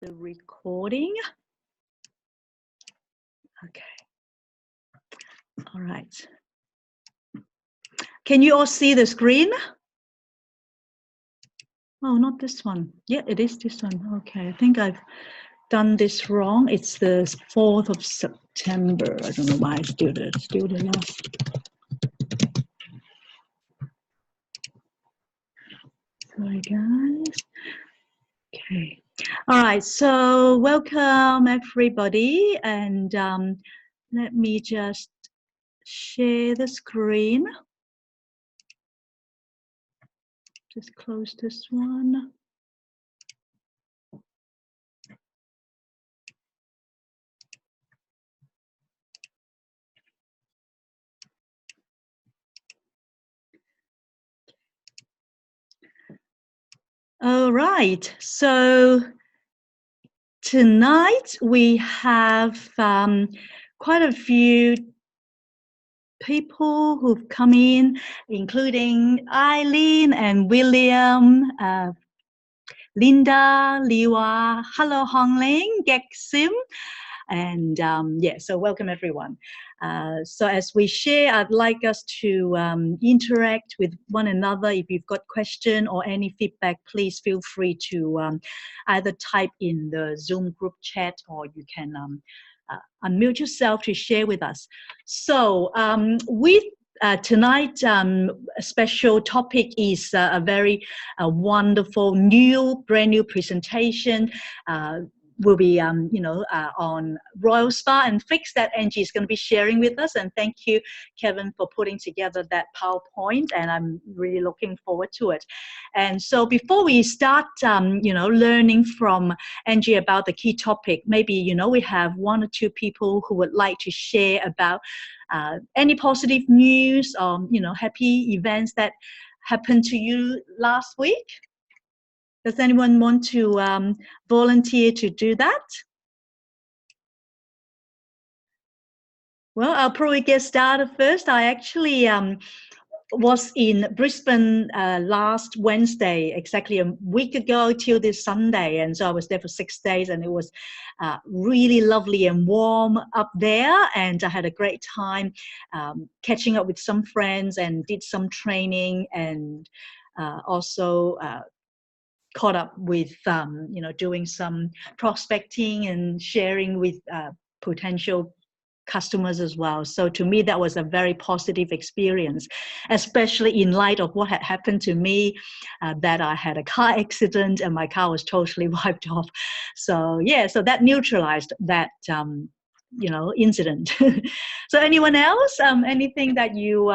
the recording. Okay. All right. Can you all see the screen? Oh, not this one. Yeah, it is this one. Okay, I think I've done this wrong. It's the 4th of September. I don't know why I still the last. Sorry, guys. Okay. All right. So welcome everybody, and let me just share the screen. Just close this one. All right. So tonight we have quite a few people who've come in, including Eileen and William, Linda, Liwa, hello Hong Ling, Gek Sim, and yeah, so welcome everyone. So as we share, I'd like us to interact with one another. If you've got question or any feedback, please feel free to either type in the Zoom group chat, or you can unmute yourself to share with us. So tonight, a special topic is a very wonderful, brand new presentation. Will be, on Royal Spa and Fixx that Angie is going to be sharing with us. And thank you, Kevin, for putting together that PowerPoint. And I'm really looking forward to it. And so before we start, learning from Angie about the key topic, maybe, we have one or two people who would like to share about any positive news or, happy events that happened to you last week. Does anyone want to volunteer to do that? Well, I'll probably get started first. I actually was in Brisbane last Wednesday, exactly a week ago till this Sunday. And so I was there for 6 days, and it was really lovely and warm up there. And I had a great time catching up with some friends and did some training, and also caught up with, doing some prospecting and sharing with potential customers as well. So to me, that was a very positive experience, especially in light of what had happened to me, that I had a car accident and my car was totally wiped off. So yeah, so that neutralized that incident. So anyone else, anything that you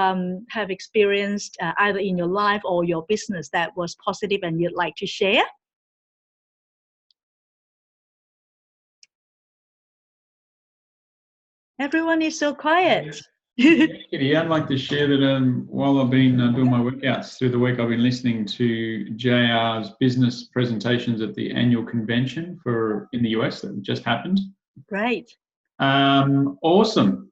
have experienced either in your life or your business that was positive and you'd like to share? Everyone is so quiet. Yeah, I'd like to share that while I've been doing my workouts through the week, I've been listening to JR's business presentations at the annual convention in the US that just happened. Great. Awesome.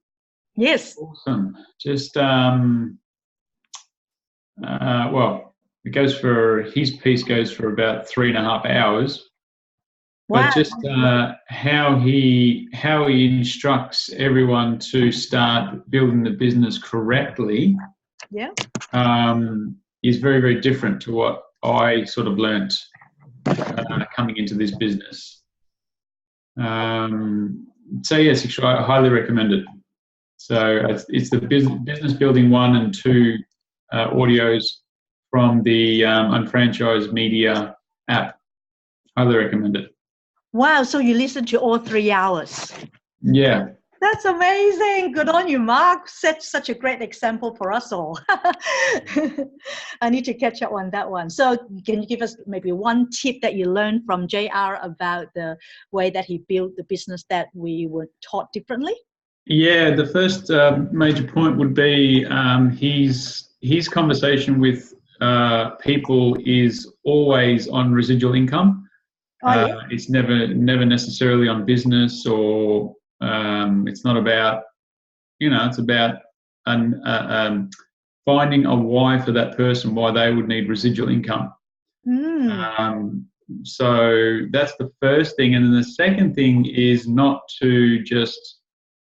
Yes. Awesome. Just, well, his piece goes for about 3.5 hours. Wow. But just how he instructs everyone to start building the business correctly, yeah, is very, very different to what I sort of learnt coming into this business. So yes, I highly recommend it. So it's the business building 1 and 2 audios from the Unfranchised Media app. Highly recommend it. Wow, so you listened to all 3 hours. Yeah. That's amazing. Good on you, Mark. Set such a great example for us all. I need to catch up on that one. So can you give us maybe one tip that you learned from JR about the way that he built the business that we were taught differently? Yeah, the first major point would be his conversation with people is always on residual income. Oh, yeah. It's never necessarily on business, or it's not about, it's about finding a why for that person, why they would need residual income. So that's the first thing. And then the second thing is not to just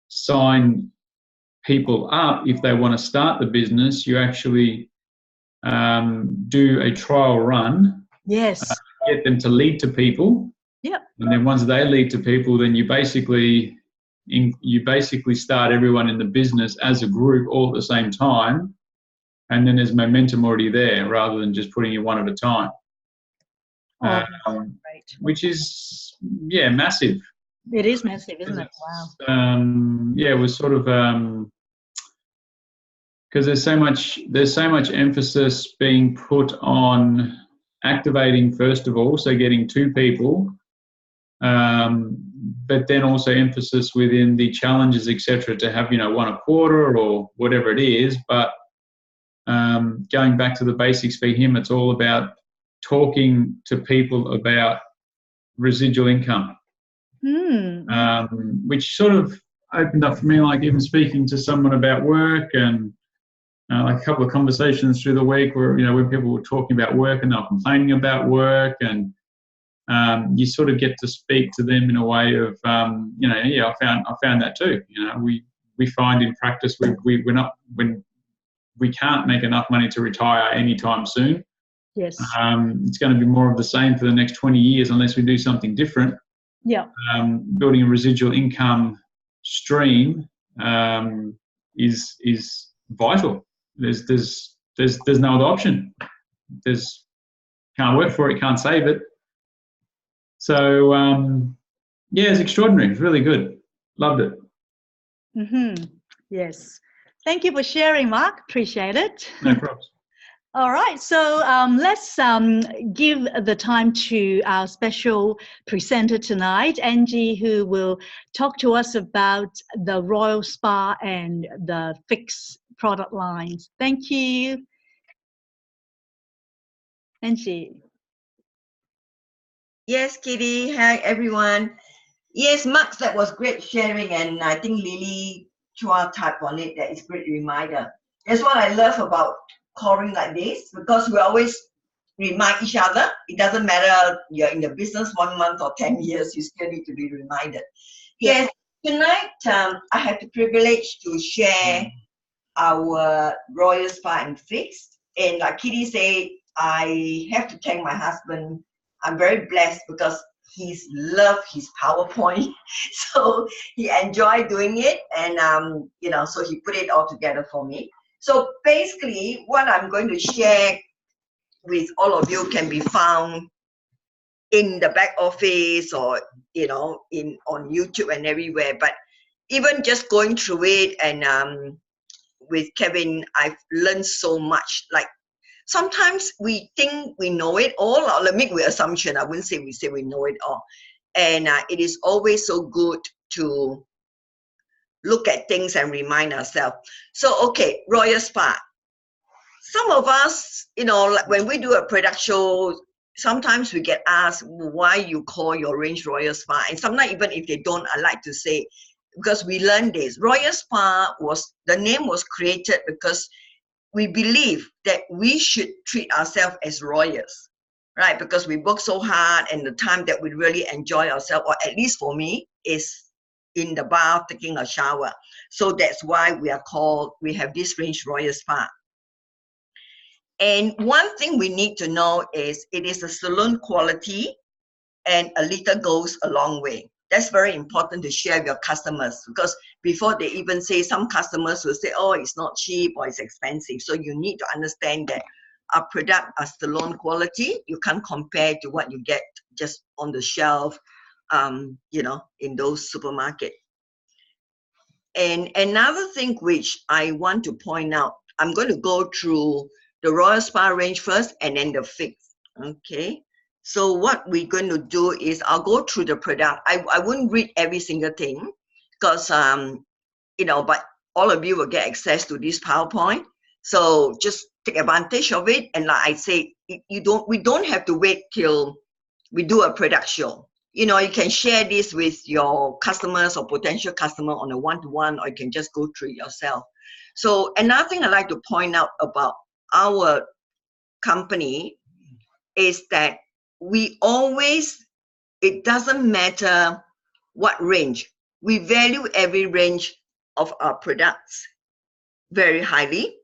sign people up if they want to start the business. You actually do a trial run. Yes. Get them to lead to people. Yep. And then once they lead to people, then you basically start everyone in the business as a group all at the same time. And then there's momentum already there rather than just putting you one at a time. Oh, great. Which is, massive. It is massive, isn't it? Wow. It was sort of because there's so much emphasis being put on activating first of all, so getting 2 people, but then also emphasis within the challenges, etc., to have 1 a quarter or whatever it is. But going back to the basics for him, it's all about talking to people about residual income, which sort of opened up for me, like even speaking to someone about work and like a couple of conversations through the week where, when people were talking about work and they were complaining about work, and you sort of get to speak to them in a way of, I found that too. We find in practice we can't make enough money to retire anytime soon. Yes. It's going to be more of the same for the next 20 years unless we do something different. Yeah. Building a residual income stream is vital. There's no other option. Can't work for it, can't save it. So it's extraordinary. It's really good. Loved it. Yes. Thank you for sharing, Mark. Appreciate it. No problems. All right, so let's give the time to our special presenter tonight, Angie, who will talk to us about the Royal Spa and the Fixx product lines. Thank you. Angie. Yes, Kitty. Hi, everyone. Yes, Max, that was great sharing, and I think Lily Chua tapped on it. That is a great reminder. That's what I love about calling like this, because we always remind each other. It doesn't matter you're in the business 1 month or 10 years, you still need to be reminded. Yes, tonight I had the privilege to share our Royal Spa and Fixx. And like Kitty said, I have to thank my husband. I'm very blessed because he's loved his PowerPoint. So he enjoyed doing it, and so he put it all together for me. So basically, what I'm going to share with all of you can be found in the back office or on YouTube and everywhere. But even just going through it and with Kevin, I've learned so much. Like sometimes we think we know it all, or let me make an assumption. I wouldn't say we know it all, and it is always so good to look at things and remind ourselves. So, okay, Royal Spa. Some of us, like when we do a product show, sometimes we get asked why you call your range Royal Spa. And sometimes even if they don't, I like to say, because we learned this. Royal Spa the name was created because we believe that we should treat ourselves as royals, right? Because we work so hard, and the time that we really enjoy ourselves, or at least for me, is in the bath taking a shower. So that's why we have this range Royal Spa. And one thing we need to know is it is a salon quality, and a little goes a long way. That's very important to share with your customers, because before they even say, some customers will say, oh, it's not cheap or it's expensive. So you need to understand that our product are salon quality. You can't compare to what you get just on the shelf, in those supermarkets. And another thing which I want to point out, I'm going to go through the Royal Spa range first and then the Fixx. Okay. So what we're going to do is I'll go through the product. I wouldn't read every single thing because, but all of you will get access to this PowerPoint. So just take advantage of it. And like I say, we don't have to wait till we do a product show. You can share this with your customers or potential customer on a one-to-one, or you can just go through it yourself. So another thing I'd like to point out about our company is that we always, it doesn't matter what range, we value every range of our products very highly.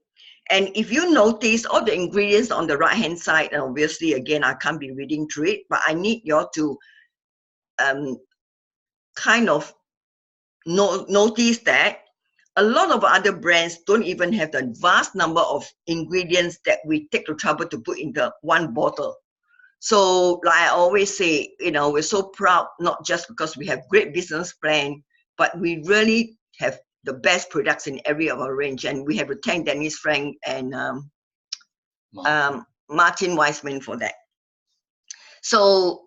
And if you notice all the ingredients on the right hand side, and obviously again I can't be reading through it, but I need you all to kind of notice that a lot of other brands don't even have the vast number of ingredients that we take the trouble to put in the one bottle. So like I always say, you know, we're so proud, not just because we have great business plan, but we really have the best products in every of our range. And we have to thank Dennis Frank and Martin Weissman for that. So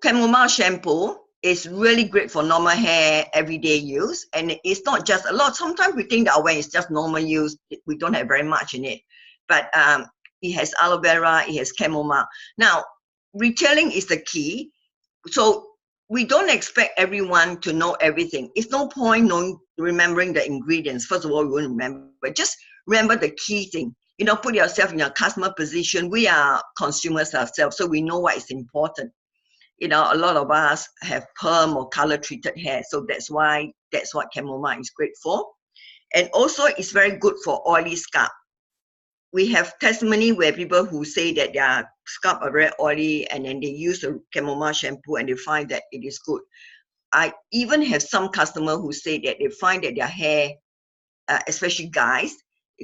chamomile shampoo is really great for normal hair, everyday use. And it's not just a lot. Sometimes we think that when it's just normal use, we don't have very much in it. But it has aloe vera, it has chamomile. Now, retailing is the key. So we don't expect everyone to know everything. It's no point remembering the ingredients. First of all, we won't remember, but just remember the key thing. You know, put yourself in a customer position. We are consumers ourselves, so we know what is important. You know, a lot of us have perm or color treated hair, so that's what chamomile is great for. And also it's very good for oily scalp. We have testimony where people who say that their scalp are very oily and then they use the chamomile shampoo and they find that it is good. I even have some customers who say that they find that their hair, especially guys,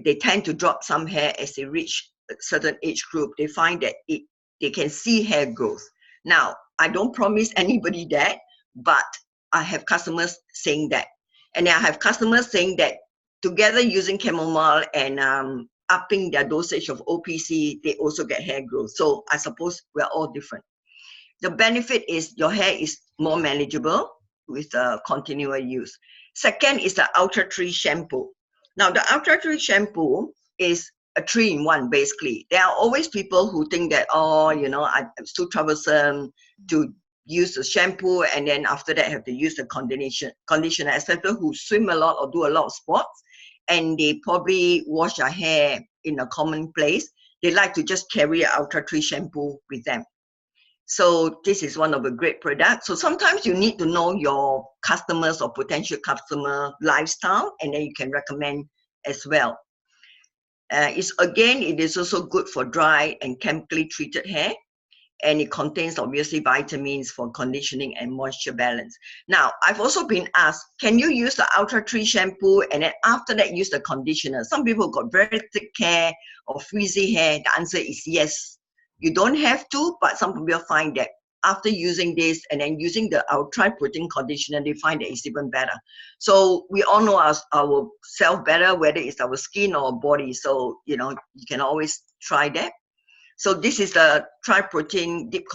they tend to drop some hair as they reach a certain age group. They find that they can see hair growth. Now, I don't promise anybody that, but I have customers saying that. And I have customers saying that together using chamomile and upping their dosage of OPC, they also get hair growth. So I suppose we're all different. The benefit is your hair is more manageable with continual use. Second is the Ultra 3 shampoo. Now, the Ultra 3 shampoo is a 3-in-1 basically. There are always people who think that, oh, you know, it's too troublesome to use the shampoo and then after that have to use the conditioner, especially who swim a lot or do a lot of sports and they probably wash their hair in a common place. They like to just carry an Ultra 3 shampoo with them. So this is one of the great products. So sometimes you need to know your customers or potential customer lifestyle and then you can recommend as well. It is also good for dry and chemically treated hair, and it contains obviously vitamins for conditioning and moisture balance. Now, I've also been asked, can you use the Ultra 3 shampoo and then after that use the conditioner? Some people got very thick hair or frizzy hair. The answer is yes. You don't have to, but some people find that after using this and then using the Ultra Protein conditioner, they find that it's even better. So we all know ourselves better, whether it's our skin or body. So, you know, you can always try that. So this is the Tri-Protein Deep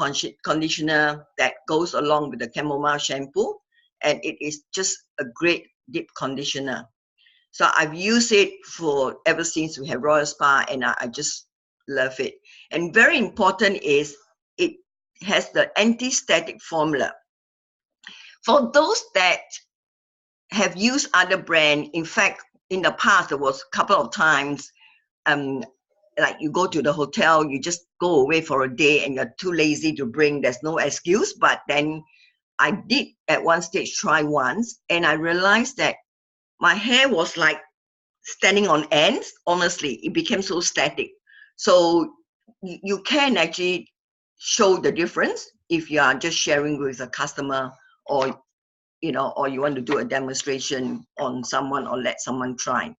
Conditioner that goes along with the chamomile shampoo. And it is just a great deep conditioner. So I've used it for ever since we have Royal Spa and I just love it. And very important is it has the anti-static formula. For those that have used other brands, in fact, in the past, there was a couple of times, like you go to the hotel, you just go away for a day and you're too lazy to bring, there's no excuse. But then I did at one stage try once and I realized that my hair was like standing on ends. Honestly, it became so static. So you can actually show the difference if you are just sharing with a customer or, you know, or you want to do a demonstration on someone or let someone try.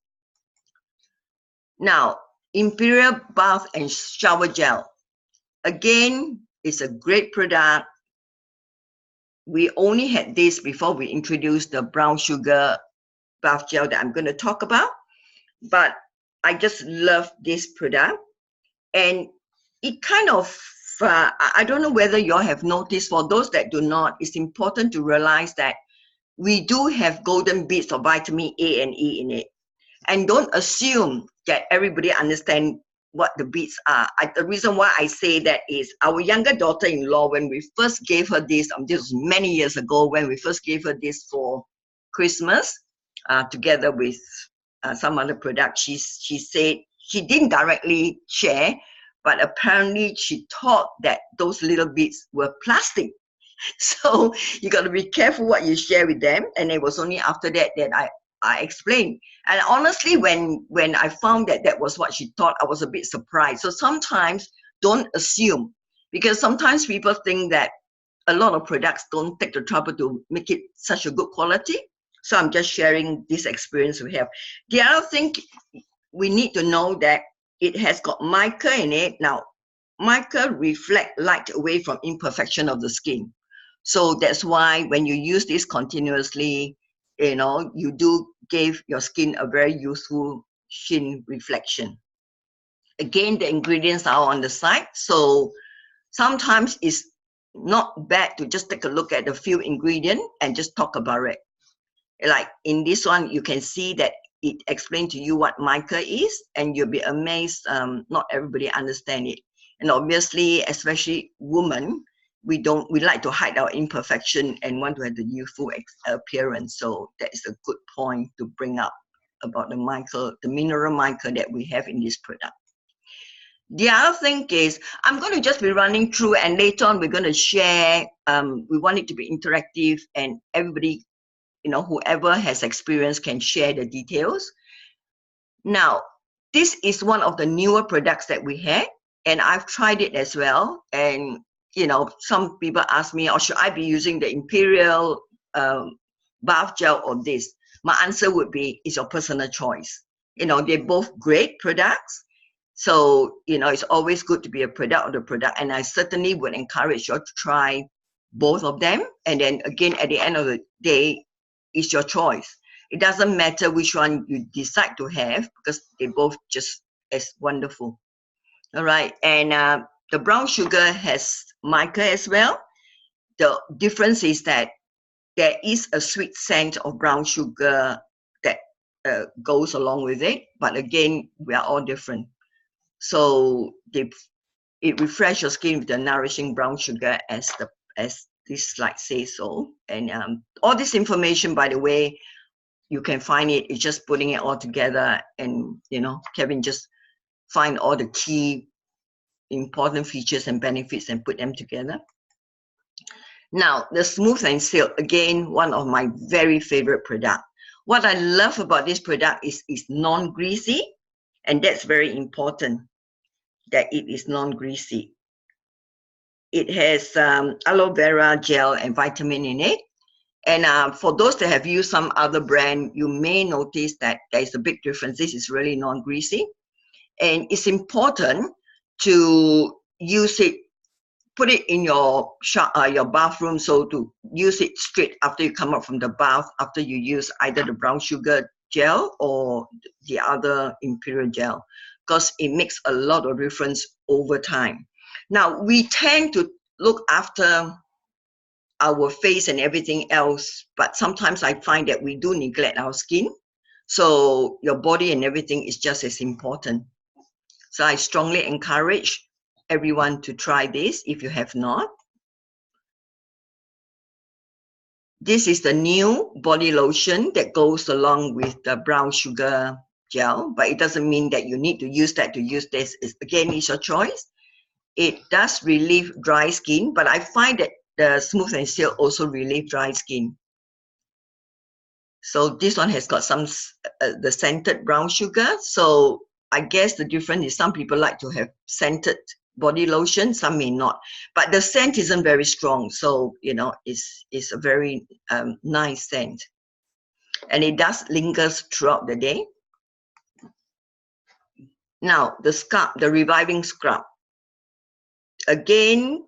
Now, Imperial Bath and Shower Gel. Again, it's a great product. We only had this before we introduced the brown sugar bath gel that I'm going to talk about. But I just love this product. And it kind of, I don't know whether you all have noticed, for those that do not, it's important to realize that we do have golden bits of vitamin A and E in it. And don't assume that everybody understands what the bits are. The reason why I say that is our younger daughter-in-law, when we first gave her this was many years ago, when we first gave her this for Christmas, together with some other product, she said, she didn't directly share, but apparently she thought that those little bits were plastic. So you got to be careful what you share with them. And it was only after that that I explained. And honestly, when I found that that was what she thought, I was a bit surprised. So sometimes don't assume, because sometimes people think that a lot of products don't take the trouble to make it such a good quality. So I'm just sharing this experience we have. The other thing we need to know that it has got mica in it. Now, mica reflect light away from imperfection of the skin. So that's why when you use this continuously, you know, you do give your skin a very useful sheen reflection. Again, the ingredients are on the side. So sometimes it's not bad to just take a look at the few ingredients and just talk about it. Like in this one, you can see that it explains to you what mica is, and you'll be amazed. Not everybody understand it. And obviously, especially women, we like to hide our imperfection and want to have the youthful appearance. So that is a good point to bring up about the mica, the mineral mica that we have in this product. The other thing is, I'm going to just be running through, and later on we're going to share. We want it to be interactive, and everybody, you know, whoever has experience can share the details. Now, this is one of the newer products that we had, and I've tried it as well. And you know, some people ask me, or should I be using the Imperial bath gel or this? My answer would be, it's your personal choice. You know, they're both great products. So, you know, it's always good to be a product of the product. And I certainly would encourage you to try both of them. And then again, at the end of the day, it's your choice. It doesn't matter which one you decide to have, because they both just as wonderful. All right. And the brown sugar has mica as well. The difference is that there is a sweet scent of brown sugar that goes along with it. But again, we are all different. So it refreshes your skin with the nourishing brown sugar, as this slide says so. And all this information, by the way, you can find it. It's just putting it all together, and you know, Kevin just find all the key important features and benefits and put them together. Now, the Smooth and Silk, again, one of my very favorite products. What I love about this product is it's non-greasy, and that's very important, that it is non-greasy. It has aloe vera gel and vitamin in it. And for those that have used some other brand, you may notice that there is a big difference. This is really non-greasy. And it's important to use it, put it in your bathroom, so to use it straight after you come up from the bath, after you use either the brown sugar gel or the other Imperial gel, because it makes a lot of difference over time. Now, we tend to look after our face and everything else, but sometimes I find that we do neglect our skin. So your body and everything is just as important. So I strongly encourage everyone to try this if you have not. This is the new body lotion that goes along with the brown sugar gel, but it doesn't mean that you need to use that to use this. Again, it's your choice. It does relieve dry skin, but I find that the Smooth and Silk also relieve dry skin. So this one has got some the scented brown sugar. So I guess the difference is some people like to have scented body lotion, some may not. But the scent isn't very strong, so you know, it's a very nice scent, and it does lingers throughout the day. Now the scrub, the reviving scrub. Again,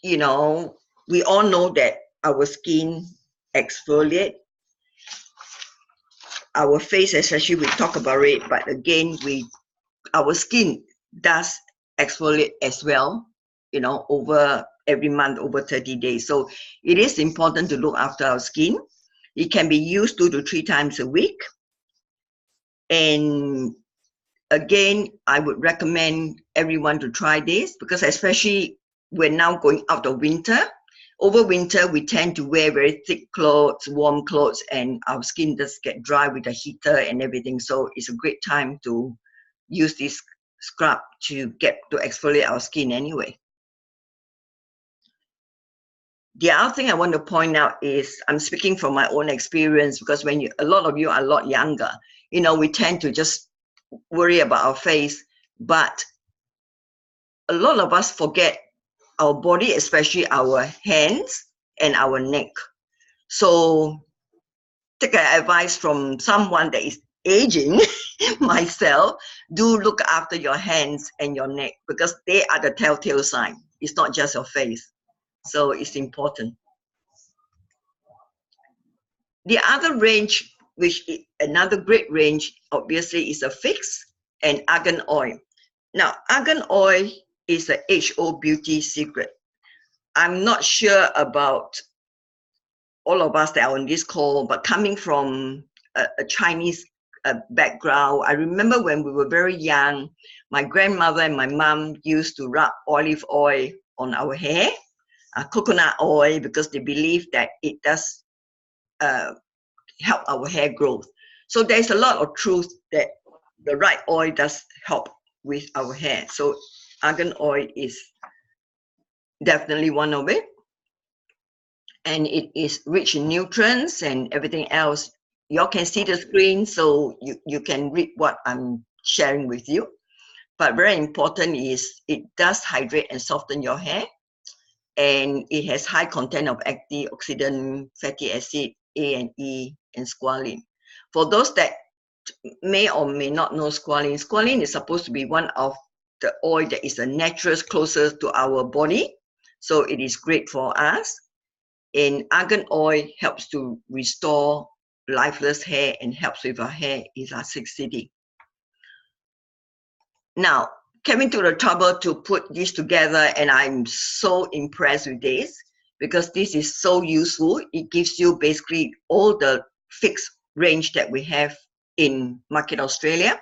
you know, we all know that our skin exfoliate. Our face, especially, we talk about it, but again, our skin does exfoliate as well, you know, over every month, over 30 days. So it is important to look after our skin. It can be used 2 to 3 times a week. And again, I would recommend everyone to try this, because especially we're now going out of winter. Over winter, we tend to wear very thick clothes, warm clothes, and our skin does get dry with the heater and everything. So it's a great time to use this scrub to get to exfoliate our skin anyway. The other thing I want to point out is, I'm speaking from my own experience, because when a lot of you are a lot younger, you know, we tend to just worry about our face, but a lot of us forget our body, especially our hands and our neck. So take advice from someone that is aging, myself, do look after your hands and your neck, because they are the telltale sign. It's not just your face. So it's important. The other range, which is another great range, obviously, is a Fixx and Argan Oil. Now, Argan Oil is a HO beauty secret. I'm not sure about all of us that are on this call, but coming from a Chinese background, I remember when we were very young, my grandmother and my mom used to rub olive oil on our hair, coconut oil, because they believe that it does help our hair growth. So there's a lot of truth that the right oil does help with our hair. So argan oil is definitely one of it. And it is rich in nutrients and everything else. Y'all can see the screen, so you can read what I'm sharing with you. But very important is it does hydrate and soften your hair. And it has high content of antioxidant, fatty acid, A and E, and squalene. For those that may or may not know squalene, squalene is supposed to be one of the oil that is the natural closest to our body. So it is great for us. And argan oil helps to restore lifeless hair and helps with our hair elasticity. Now, coming to the trouble to put this together, and I'm so impressed with this because this is so useful. It gives you basically all the Fixx range that we have in Market Australia.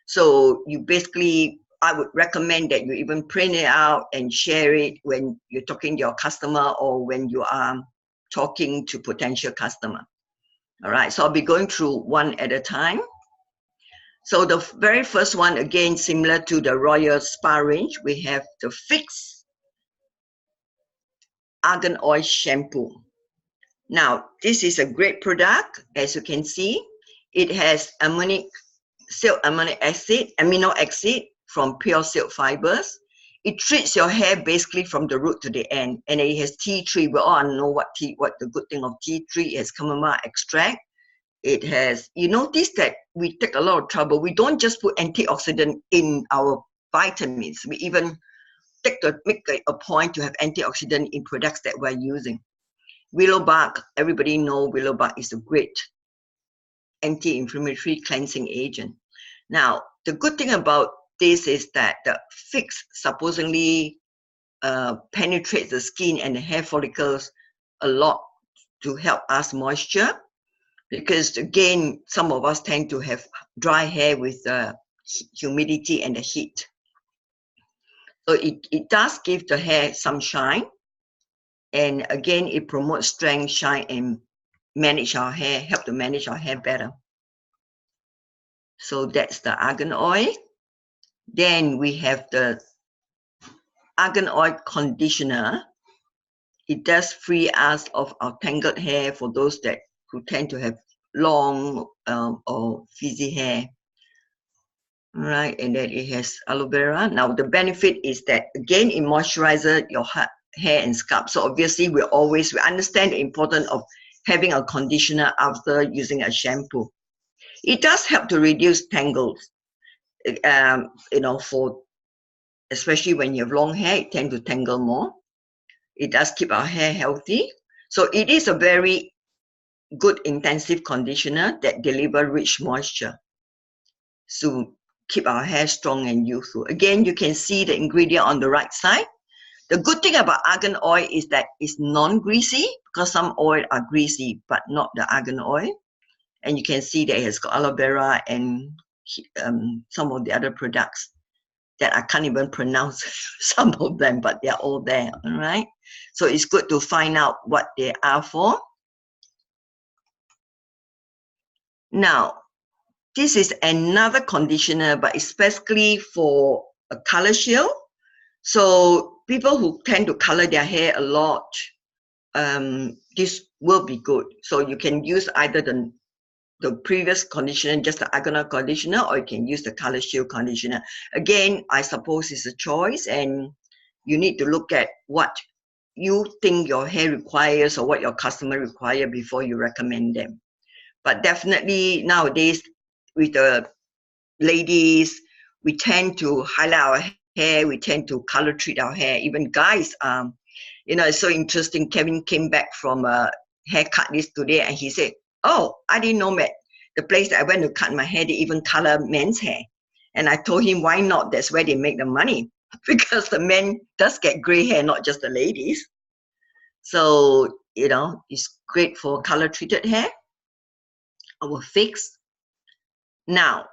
So you basically, I would recommend that you even print it out and share it when you're talking to your customer or when you are talking to potential customer. All right, so I'll be going through one at a time. So the very first one, again, similar to the Royal Spa range, we have the Fixx Argan Oil Shampoo. Now, this is a great product. As you can see, it has amino acid from pure silk fibers. It treats your hair basically from the root to the end, and it has tea tree. We all know what the good thing of tea tree is: chamomile extract. It has, you notice that we take a lot of trouble. We don't just put antioxidant in our vitamins. We even make a point to have antioxidant in products that we're using. Willow bark, everybody knows willow bark is a great anti-inflammatory cleansing agent. Now, the good thing about this is that the Fixx supposedly penetrates the skin and the hair follicles a lot to help us moisture, because again, some of us tend to have dry hair with the humidity and the heat. So it does give the hair some shine, and again, it promotes strength, shine, and manage our hair, help to manage our hair better. So that's the argan oil. Then we have the argan oil conditioner. It does free us of our tangled hair for those who tend to have long or frizzy hair. All right, and then it has aloe vera. Now the benefit is that again it moisturizes your hair and scalp. So obviously we understand the importance of having a conditioner after using a shampoo. It does help to reduce tangles. You know, for especially when you have long hair, it tends to tangle more. It does keep our hair healthy. So it is a very good intensive conditioner that delivers rich moisture to keep our hair strong and youthful. Again, you can see the ingredient on the right side. The good thing about argan oil is that it's non-greasy, because some oil are greasy, but not the argan oil. And you can see that it has got aloe vera and some of the other products that I can't even pronounce some of them, but they're all there, all right? So it's good to find out what they are for. Now, this is another conditioner, but especially for a color shield. So people who tend to color their hair a lot, this will be good. So you can use either the previous conditioner, just the Argonaut conditioner, or you can use the color shield conditioner. Again, I suppose it's a choice, and you need to look at what you think your hair requires or what your customer require before you recommend them. But definitely nowadays with the ladies, we tend to highlight our hair, we tend to color treat our hair. Even guys, you know, it's so interesting. Kevin came back from a haircut this today, and he said, "Oh, I didn't know that the place that I went to cut my hair, they even color men's hair." And I told him, "Why not? That's where they make the money." Because the men does get gray hair, not just the ladies. So, you know, it's great for color treated hair. Our Fixx. Now,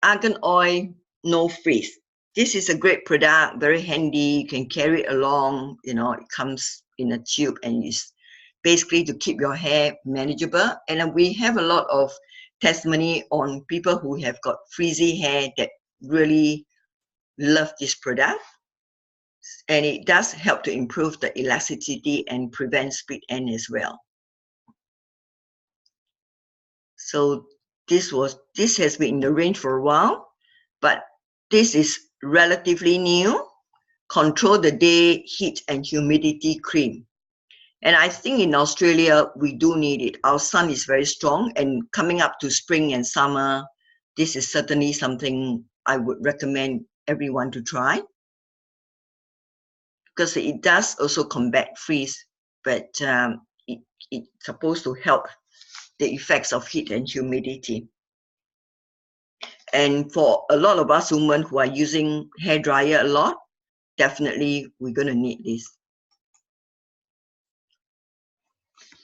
argan oil, no frizz. This is a great product, very handy. You can carry it along. You know, it comes in a tube and it's basically to keep your hair manageable. And we have a lot of testimony on people who have got frizzy hair that really love this product. And it does help to improve the elasticity and prevent split end as well. So this has been in the range for a while, but this is relatively new. Control the day heat and humidity cream. And I think in Australia, we do need it. Our sun is very strong, and coming up to spring and summer, this is certainly something I would recommend everyone to try, because it does also combat freeze, but it's supposed to help the effects of heat and humidity. And for a lot of us women who are using hair dryer a lot, definitely we're going to need this.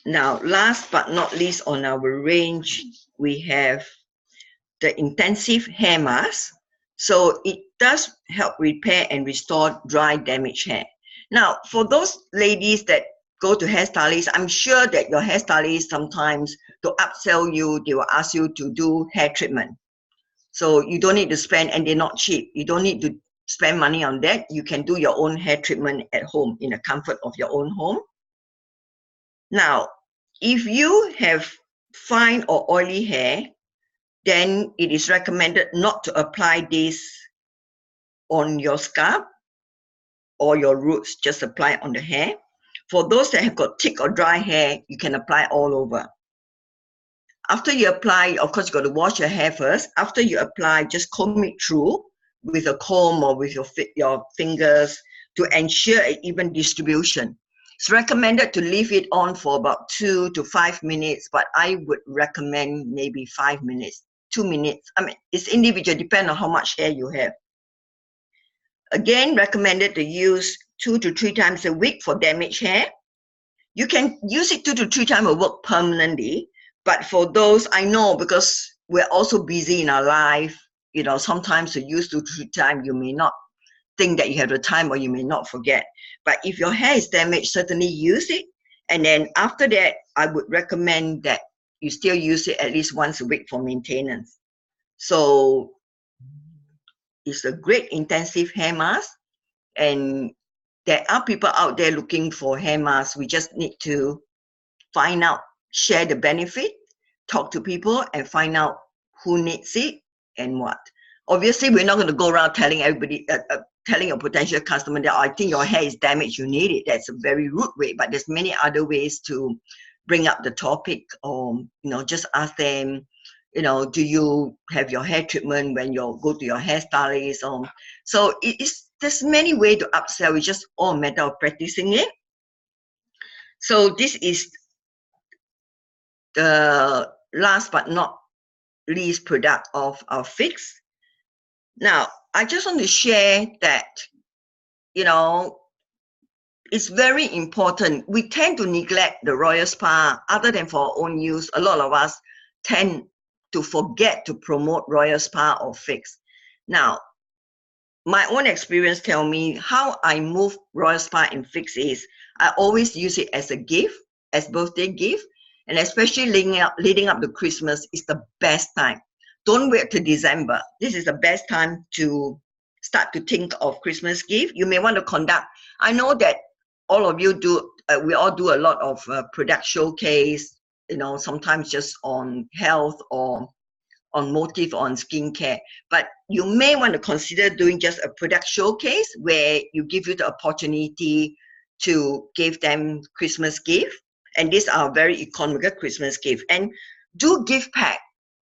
Now, last but not least on our range, we have the intensive hair mask. So it does help repair and restore dry, damaged hair. Now, for those ladies that go to hairstylists, I'm sure that your hairstylist sometimes, to upsell you, they will ask you to do hair treatment. So you don't need to spend, and they're not cheap. You don't need to spend money on that. You can do your own hair treatment at home in the comfort of your own home. Now, if you have fine or oily hair, then it is recommended not to apply this on your scalp or your roots, just apply on the hair. For those that have got thick or dry hair, you can apply all over. After you apply, of course, you got to wash your hair first. After you apply, just comb it through with a comb or with your fingers to ensure an even distribution. It's recommended to leave it on for about 2 to 5 minutes, but I would recommend maybe 5 minutes, 2 minutes. I mean, it's individual, depending on how much hair you have. Again, recommended to use 2 to 3 times a week for damaged hair. You can use it 2 to 3 times a week permanently, but for those, I know, because we're also busy in our life, you know, sometimes to use 2 to 3 times, you may not think that you have the time, or you may not forget. But if your hair is damaged, certainly use it. And then after that, I would recommend that you still use it at least once a week for maintenance. So it's a great intensive hair mask, and there are people out there looking for hair masks. We just need to find out, share the benefit, talk to people, and find out who needs it and what. Obviously, we're not going to go around telling everybody, telling a potential customer that, oh, I think your hair is damaged, you need it. That's a very rude way, but there's many other ways to bring up the topic, or, you know, just ask them, you know, do you have your hair treatment when you go to your hairstylist? So there's many ways to upsell. It's just all a matter of practicing it. So this is the last but not least product of our Fixx. Now, I just want to share that, you know, it's very important. We tend to neglect the Royal Spa other than for our own use. A lot of us tend to forget to promote Royal Spa or Fixx. Now, my own experience tell me how I move Royal Spa and Fixx is I always use it as a gift, as birthday gift, and especially leading up to Christmas is the best time. Don't wait till December. This is the best time to start to think of Christmas gift, you may want to conduct. I know that all of you do, we all do a lot of product showcase, you know, sometimes just on health or on motive on skincare. But you may want to consider doing just a product showcase where you give you the opportunity to give them Christmas gift. And these are very economical Christmas gift. And do gift pack,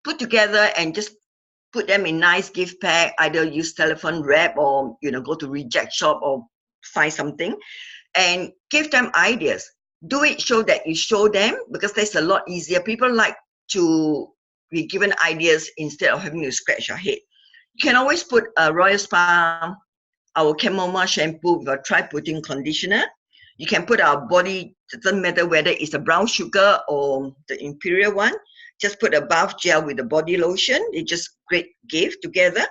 put together and just put them in nice gift pack, either use telephone wrap or, you know, go to reject shop or find something and give them ideas. Do it show that you show them, because that's a lot easier. People like to be given ideas instead of having to scratch your head. You can always put a Royal Spa, our chamomile shampoo with a tri-protein conditioner. You can put our body, it doesn't matter whether it's a brown sugar or the imperial one, just put a bath gel with a body lotion. It's just great gift together.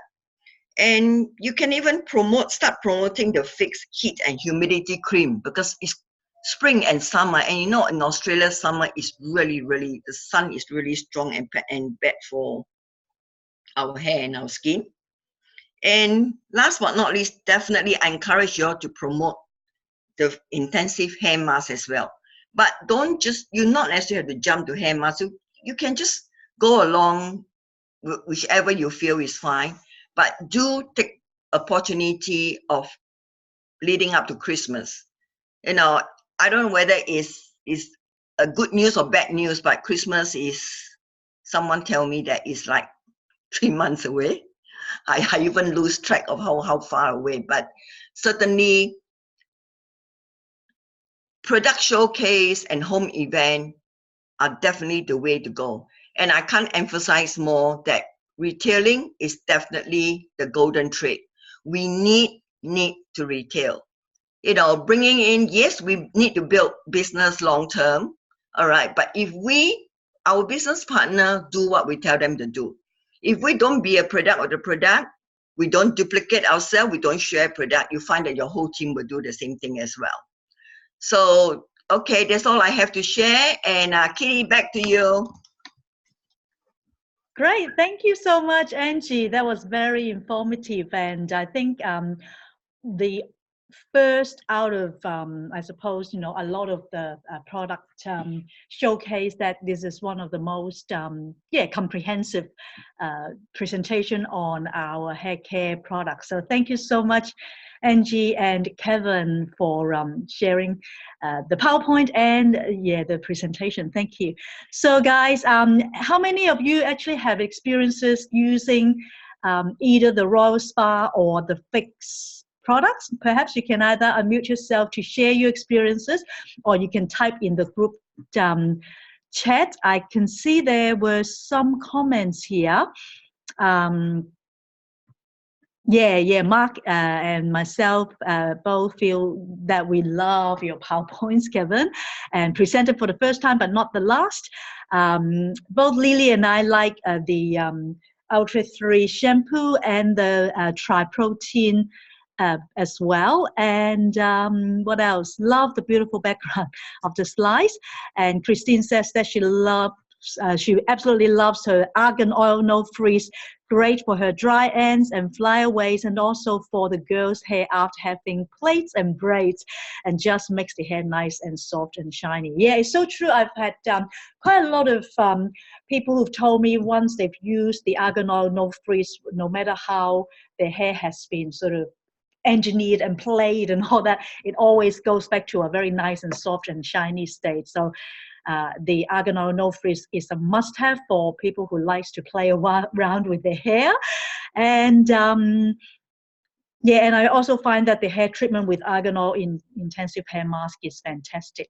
And you can even start promoting the Fixx Heat and Humidity Cream, because it's spring and summer, and you know in Australia summer is really, the sun is really strong and bad for our hair and our skin. And last but not least, definitely I encourage you all to promote the intensive hair mask as well. But don't just, you not necessarily have to jump to hair mask. You can just go along whichever you feel is fine, but do take opportunity of leading up to Christmas. You know, I don't know whether it's a good news or bad news, but Christmas is, someone tell me that it's like 3 months away. I even lose track of how far away, but certainly product showcase and home event are definitely the way to go. And I can't emphasize more that retailing is definitely the golden trade. We need to retail. You know, bringing in, yes, we need to build business long term, all right, but if our business partner do what we tell them to do, if we don't be a product of the product, we don't duplicate ourselves, we don't share product, you find that your whole team will do the same thing as well. So, okay, that's all I have to share. And Kitty, back to you. Great, thank you so much, Angie. That was very informative, and I think the first out of I suppose, you know, a lot of the product showcase, that this is one of the most comprehensive presentation on our hair care products. So thank you so much, Angie and Kevin, for sharing the PowerPoint and the presentation. Thank you. So guys, how many of you actually have experiences using either the Royal Spa or the Fixx products? Perhaps you can either unmute yourself to share your experiences, or you can type in the group chat. I can see there were some comments here. Mark and myself both feel that we love your PowerPoints, Kevin, and presented for the first time but not the last. Both Lily and I like the Ultra 3 shampoo and the tri-protein as well. And what else? Love the beautiful background of the slides. And Christine says that she absolutely loves her argan oil no frizz, great for her dry ends and flyaways, and also for the girls' hair after having plaits and braids, and just makes the hair nice and soft and shiny. Yeah, it's so true. I've had quite a lot of people who've told me once they've used the argan oil no frizz, no matter how their hair has been sort of engineered and played and all that, it always goes back to a very nice and soft and shiny state. So the argan oil no frizz is a must-have for people who likes to play around with their hair. And and I also find that the hair treatment with argan oil in intensive hair mask is fantastic.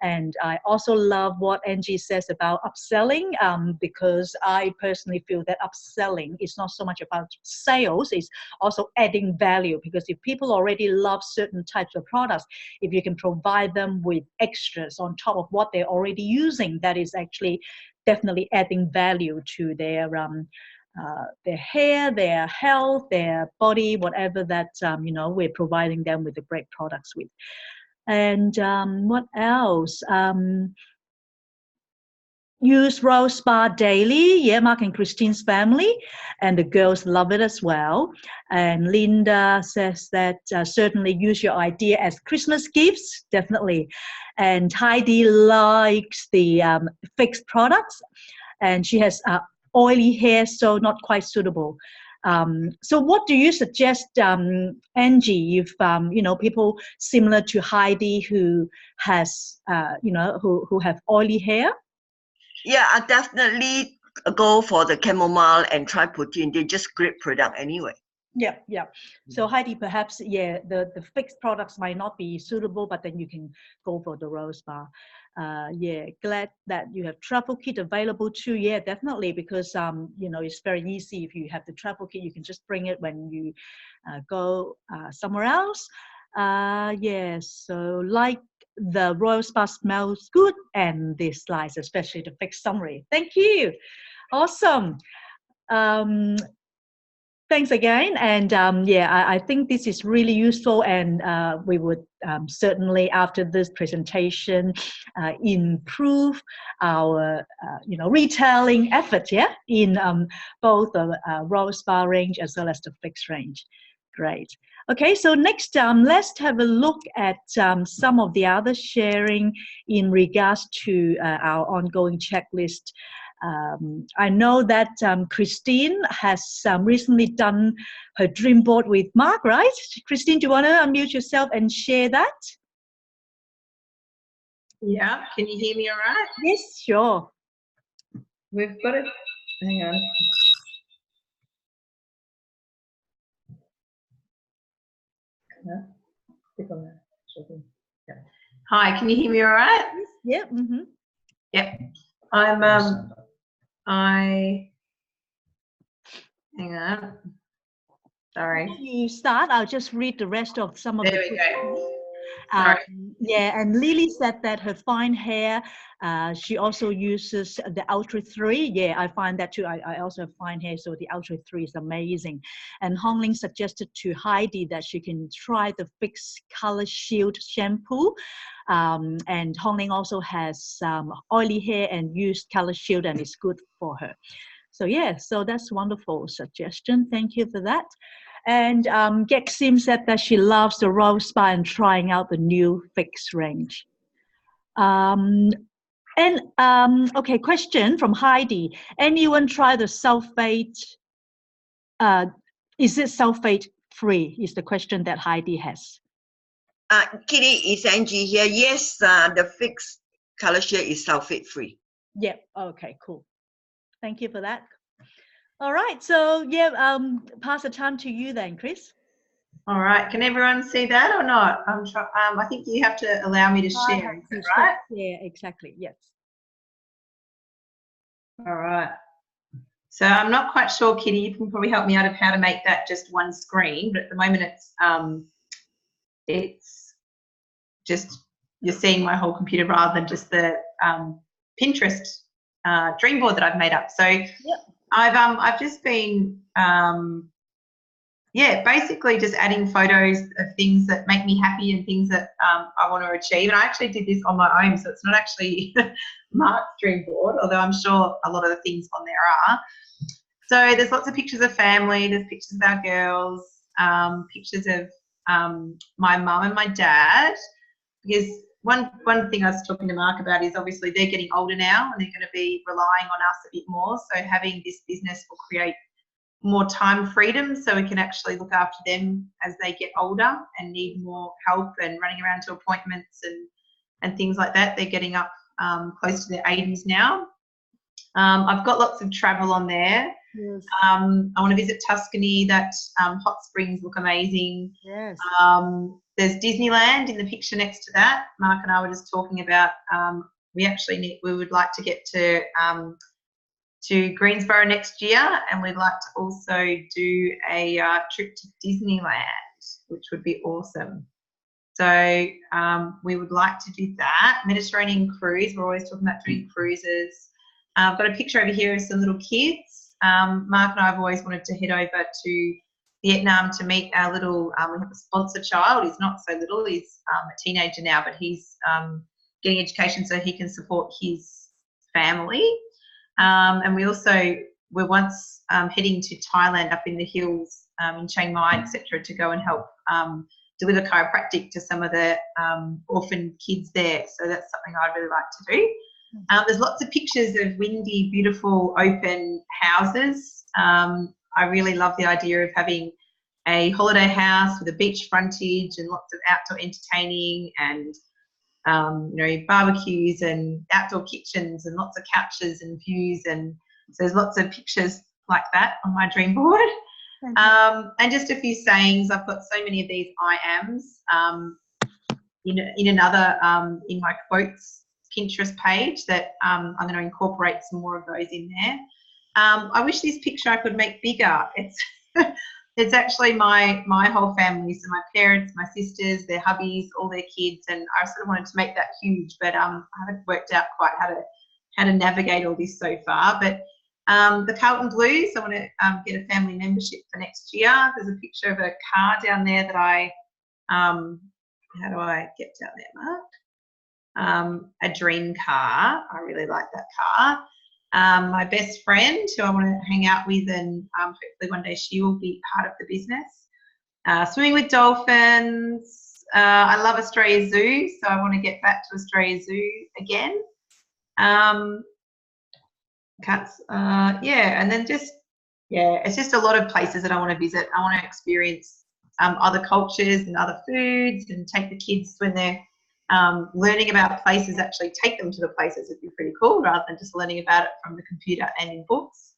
And I also love what Angie says about upselling, because I personally feel that upselling is not so much about sales, it's also adding value, because if people already love certain types of products, if you can provide them with extras on top of what they're already using, that is actually definitely adding value to their hair, their health, their body, whatever that we're providing them with the great products with. And what else? use Rose Bar daily. Yeah, Mark and Christine's family, and the girls love it as well. And Linda says that certainly use your idea as Christmas gifts, definitely. And Heidi likes the Fixx products, and she has oily hair, so not quite suitable. So what do you suggest, Angie, if people similar to Heidi who has who have oily hair? Yeah, I definitely go for the chamomile and try protein. They're just great product anyway. Yeah, yeah. So Heidi, perhaps, yeah, the Fixx products might not be suitable, but then you can go for the Rose Bar. Yeah, glad that you have travel kit available too. Yeah, definitely, because it's very easy. If you have the travel kit, you can just bring it when you go somewhere else. Yeah, so like the Rose Bar smells good, and the slides, especially the Fixx summary. Thank you. Awesome. Thanks again, and yeah, I think this is really useful, and we would certainly, after this presentation, improve our retailing effort, yeah, in both the Rose Bar range as well as the Fixx range. Great. Okay, so next, let's have a look at some of the other sharing in regards to our ongoing checklist. I know that Christine has recently done her dream board with Mark, right? Christine, do you want to unmute yourself and share that? Yeah, can you hear me all right? Yes, sure. We've got it. Hang on. Click on that. Yeah. Hi, can you hear me all right? Yeah. Mm-hmm. Yep. Hang on. Sorry. Before you start, I'll just read the rest of some of There the. we go. Sorry. Yeah, and Lily said that her fine hair, she also uses the Ultra 3. Yeah, I find that too. I also have fine hair, so the Ultra 3 is amazing. And Hong Ling suggested to Heidi that she can try the Fixx Color Shield shampoo. And Hong Ling also has oily hair and used Color Shield, and it's good for her. So yeah, so that's a wonderful suggestion. Thank you for that. And Gexim said that she loves the Rose Bar and trying out the new Fixx range. Okay, question from Heidi. Anyone try the sulfate? Is it sulfate free? Is the question that Heidi has. Kitty, is Angie here? Yes, the Fixx Color Shield is sulfate free. Yep. Okay, cool. Thank you for that. All right, so yeah, pass the time to you then, Chris. All right, can everyone see that or not? I think you have to allow me to share, is that right? Yeah, exactly, yes. All right. So I'm not quite sure, Kitty, you can probably help me out of how to make that just one screen, but at the moment it's just, you're seeing my whole computer rather than just the Pinterest dream board that I've made up. So yep. I've just been basically just adding photos of things that make me happy and things that I want to achieve. And I actually did this on my own, so it's not actually Mark's dream board, although I'm sure a lot of the things on there are. So there's lots of pictures of family, there's pictures of our girls, pictures of my mum and my dad, because one thing I was talking to Mark about is obviously they're getting older now and they're going to be relying on us a bit more. So having this business will create more time freedom so we can actually look after them as they get older and need more help and running around to appointments and things like that. They're getting up close to their 80s now. I've got lots of travel on there. Yes. I want to visit Tuscany. That hot springs look amazing. Yes. There's Disneyland in the picture next to that. Mark and I were just talking about we would like to get to Greensboro next year, and we'd like to also do a trip to Disneyland, which would be awesome. So we would like to do that. Mediterranean cruise, we're always talking about doing cruises. I've got a picture over here of some little kids. Mark and I have always wanted to head over to Vietnam to meet our little, we have a sponsor child. He's not so little, he's a teenager now, but he's getting education so he can support his family. And we also were once heading to Thailand, up in the hills in Chiang Mai, etc., to go and help deliver chiropractic to some of the orphan kids there. So that's something I'd really like to do. There's lots of pictures of windy, beautiful, open houses. I really love the idea of having a holiday house with a beach frontage and lots of outdoor entertaining and barbecues and outdoor kitchens and lots of couches and views, and so there's lots of pictures like that on my dream board. And just a few sayings. I've got so many of these I ams in another in my quotes Pinterest page that I'm going to incorporate some more of those in there. I wish this picture I could make bigger. It's it's actually my whole family, so my parents, my sisters, their hubbies, all their kids, and I sort of wanted to make that huge, but I haven't worked out quite how to navigate all this so far. But the Carlton Blues, I want to get a family membership for next year. There's a picture of a car down there that I how do I get down there, Mark? A dream car. I really like that car. My best friend, who I want to hang out with, and hopefully one day she will be part of the business. Swimming with dolphins. I love Australia Zoo, so I want to get back to Australia Zoo again. And then it's just a lot of places that I want to visit. I want to experience other cultures and other foods, and take the kids when they're learning about places, actually take them to the places. Would be pretty cool, rather than just learning about it from the computer and in books.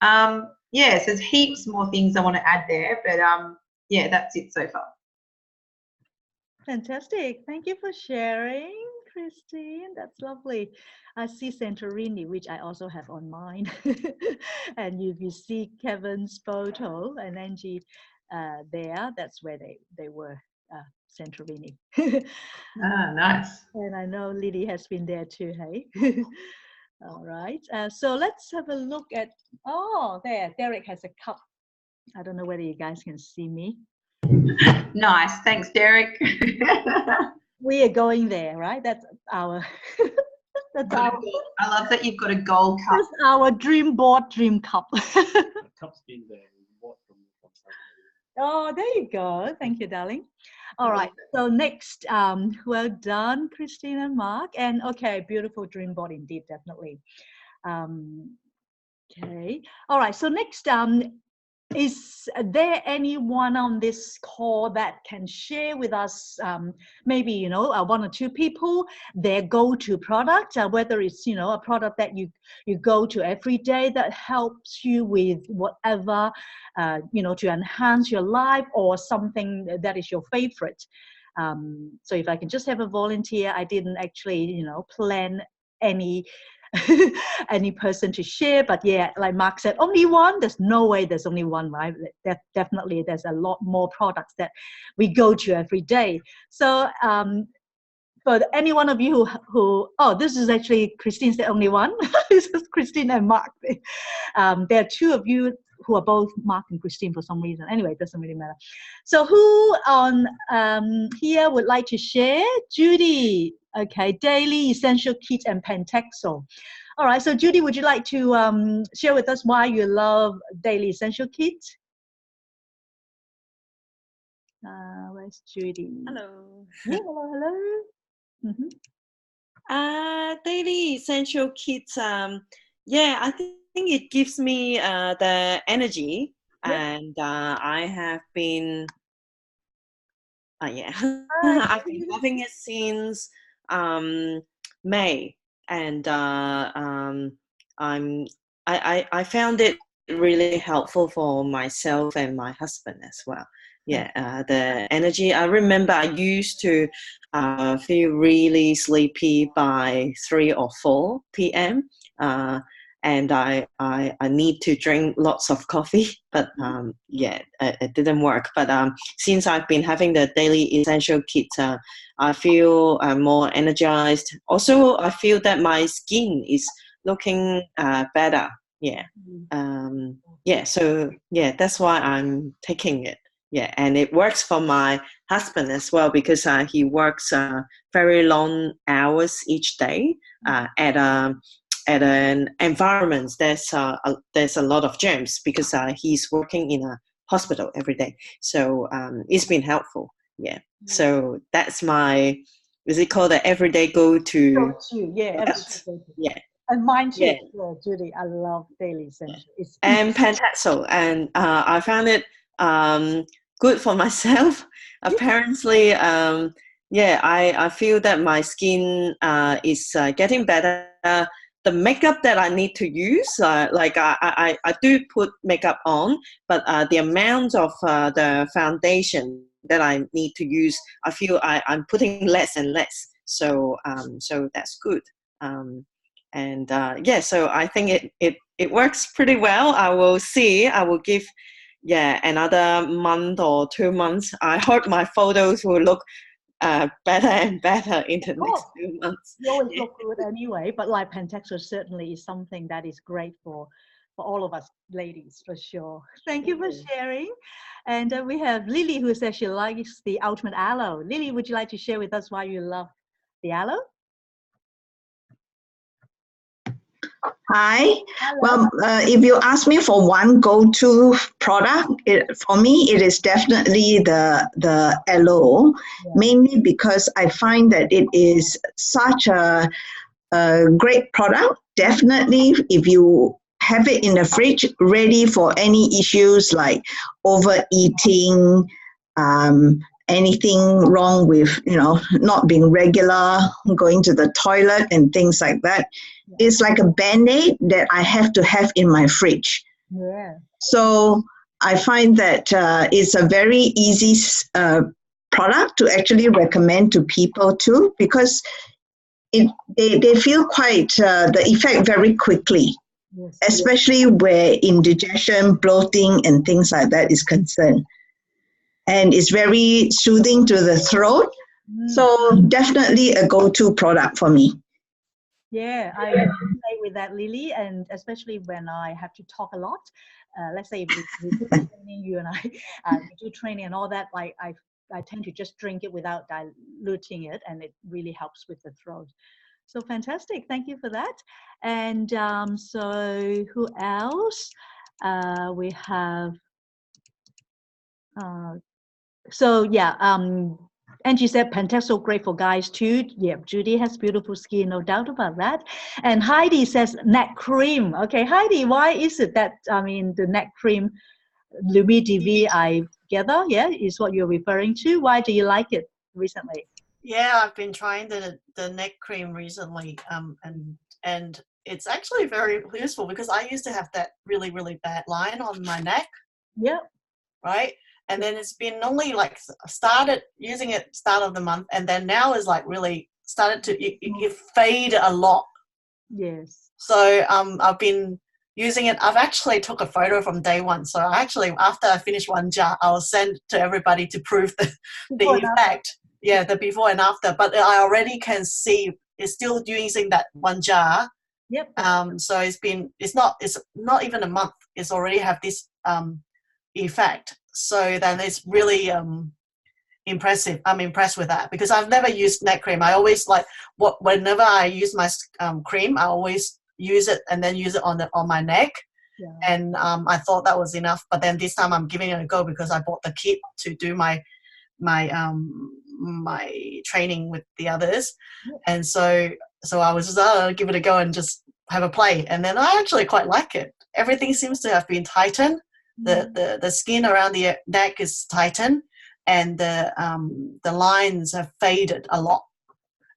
So there's heaps more things I want to add there, but that's it so far. Fantastic. Thank you for sharing, Christine. That's lovely. I see Santorini, which I also have on mine. And if you see Kevin's photo and Angie there, that's where they were, Santorini. Nice. And I know Lily has been there too, hey? All right. So let's have a look at, there, Derek has a cup. I don't know whether you guys can see me. Nice. Thanks, Derek. We are going there, right? That's our I love that you've got a gold cup. That's our dream board, dream cup. Cup's been there. Oh, there you go. Thank you, darling. All right. So next, well done, Christine and Mark. And okay, beautiful dream board indeed, definitely. Okay. All right. So next, is there anyone on this call that can share with us, maybe, one or two people, their go-to product, whether it's, a product that you go to every day that helps you with whatever, to enhance your life, or something that is your favorite. So if I can just have a volunteer, I didn't actually, plan any person to share, but yeah, like Mark said, only one. There's no way there's only one, right? Definitely there's a lot more products that we go to every day. So for any one of you who this is actually Christine's the only one. This is Christine and Mark. There are two of you who are both Mark and Christine for some reason. Anyway, it doesn't really matter. So who on here would like to share? Judy. Okay, Daily Essential Kit and Pentexel. All right, so Judy, would you like to share with us why you love Daily Essential Kit? Where's Judy? Hello. Yeah, hello. Mm-hmm. Daily Essential Kits. I think it gives me the energy, and I have been. I've been having it since May, and I found it really helpful for myself and my husband as well. The energy. I remember I used to feel really sleepy by 3 or 4 p.m. And I need to drink lots of coffee, but it didn't work. But since I've been having the Daily Essential Kit, I feel more energized. Also, I feel that my skin is looking better. That's why I'm taking it. And it works for my husband as well, because he works very long hours each day at at an environment there's a lot of germs because he's working in a hospital every day. So it's been helpful. Yeah. So that's my, is it called the everyday go-to? Go-to, yeah, absolutely. Yeah. And mine too, Yeah. Judy. I love Daily Essential. It's And Pentaxel, and I found it good for myself. Apparently, I feel that my skin is getting better. The makeup that I need to use, like I do put makeup on, but the amount of the foundation that I need to use, I feel I'm putting less and less. So so that's good. So I think it works pretty well. I will see. I will give another month or 2 months. I hope my photos will look better and better in the next 2 months. You always look good anyway, but like Pentaxel certainly is something that is great for all of us ladies, for sure. Thank you for sharing. And we have Lily, who says she likes the Ultimate Aloe. Lily, would you like to share with us why you love the aloe? Hi. Well, if you ask me for one go-to product, for me, it is definitely the aloe, mainly because I find that it is such a great product. Definitely, if you have it in the fridge, ready for any issues like overeating, anything wrong with, not being regular, going to the toilet and things like that. It's like a Band-Aid that I have to have in my fridge. Yeah. So I find that it's a very easy product to actually recommend to people too, because they feel quite the effect very quickly, especially where indigestion, bloating, and things like that is concerned. And it's very soothing to the throat. So definitely a go-to product for me. Yeah, I agree with that, Lily, and especially when I have to talk a lot. Let's say if we do training, you and I, we do training and all that. Like I tend to just drink it without diluting it, and it really helps with the throat. So fantastic! Thank you for that. And so who else? We have. Angie said Pentaxel great for guys too. Yeah, Judy has beautiful skin, no doubt about that. And Heidi says neck cream. Okay, Heidi, why is it that, the neck cream, Lumidv, I gather, is what you're referring to. Why do you like it recently? Yeah, I've been trying the neck cream recently, and it's actually very useful because I used to have that really, really bad line on my neck. Yeah. Right? And then it's been only like started using it start of the month, and then now is like really started to it fade a lot. Yes. So I've been using it. I've actually took a photo from day one. So actually after I finish one jar, I'll send to everybody to prove the effect. Yeah, the before and after. But I already can see it's still using that one jar. Yep. So it's not even a month. It's already have this effect. So then it's really impressive. I'm impressed with that because I've never used neck cream. I always whenever I use my cream, I always use it and then use it on my neck. Yeah. And I thought that was enough. But then this time I'm giving it a go because I bought the kit to do my training with the others. Yeah. And so I was just give it a go and just have a play. And then I actually quite like it. Everything seems to have been tightened. The skin around the neck is tightened, and the lines have faded a lot,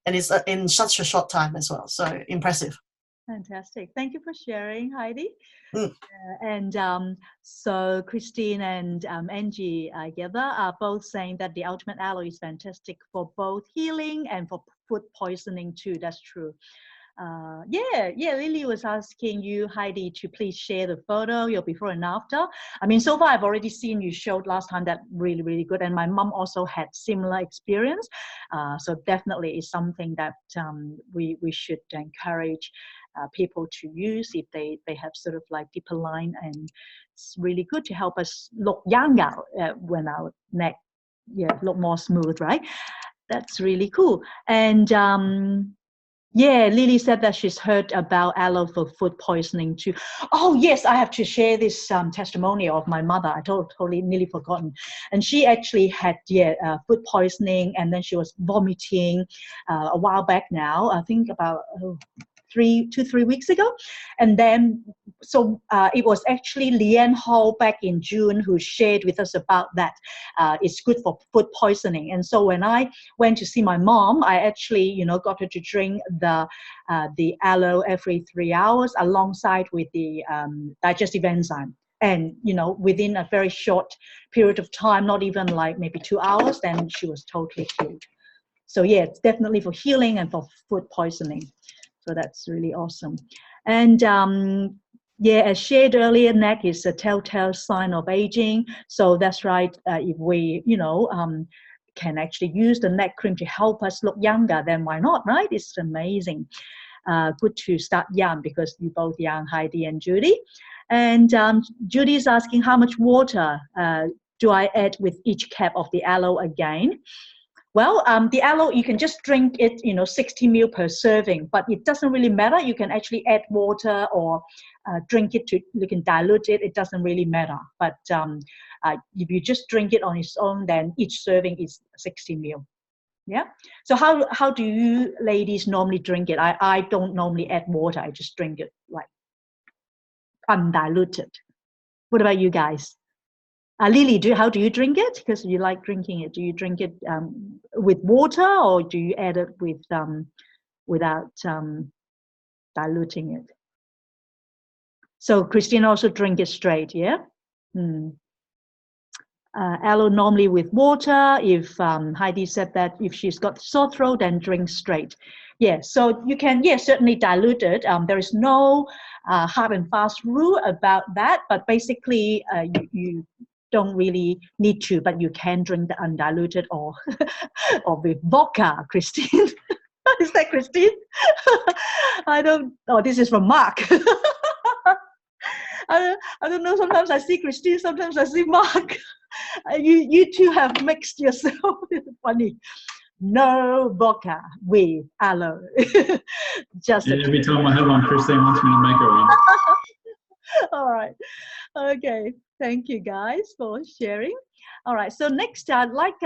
and it's in such a short time as well. So impressive. Fantastic. Thank you for sharing, Heidi. So Christine and Angie together are both saying that the Ultimate Aloe is fantastic for both healing and for food poisoning too. That's true. Lily was asking you, Heidi, to please share the photo, your before and after. So far I've already seen you showed last time that really, really good. And my mom also had similar experience. So definitely it's something that we should encourage people to use if they have sort of like deeper line, and it's really good to help us look younger when our neck look more smooth, right? That's really cool. And Yeah, Lily said that she's heard about aloe for food poisoning too. Oh yes, I have to share this testimonial of my mother. I totally nearly forgotten, and she actually had food poisoning, and then she was vomiting a while back now. I think about 3 weeks ago, and then so it was actually Leanne Hall back in June who shared with us about that. It's good for food poisoning, and so when I went to see my mom, I actually got her to drink the aloe every 3 hours alongside with the digestive enzyme. And within a very short period of time, not even like maybe 2 hours, then she was totally healed. So yeah, it's definitely for healing and for food poisoning. So that's really awesome. And as shared earlier, neck is a telltale sign of aging. So that's right. If we, can actually use the neck cream to help us look younger, then why not, right? It's amazing. Good to start young because you're both young, Heidi and Judy. And Judy is asking, how much water do I add with each cap of the aloe again? Well, the aloe, you can just drink it, 60 ml per serving, but it doesn't really matter. You can actually add water or drink it you can dilute it. It doesn't really matter. But if you just drink it on its own, then each serving is 60 ml. Yeah. So how do you ladies normally drink it? I don't normally add water. I just drink it like undiluted. What about you guys? Lily, how do you drink it? Because you like drinking it. Do you drink it with water, or do you add it with without diluting it? So Christine also drink it straight, yeah? Aloe normally with water. If Heidi said that if she's got sore throat, then drink straight. Yeah, so you can, certainly dilute it. There is no hard and fast rule about that, but basically you don't really need to, but you can drink the undiluted or or with vodka, Christine. Is that Christine? I don't. Oh, this is from Mark. I don't know. Sometimes I see Christine. Sometimes I see Mark. You two have mixed yourself. It's funny. No vodka with aloe. Just every time I have one, Christine wants me to make her one. All right. Okay. Thank you guys for sharing. All right. So next, I'd like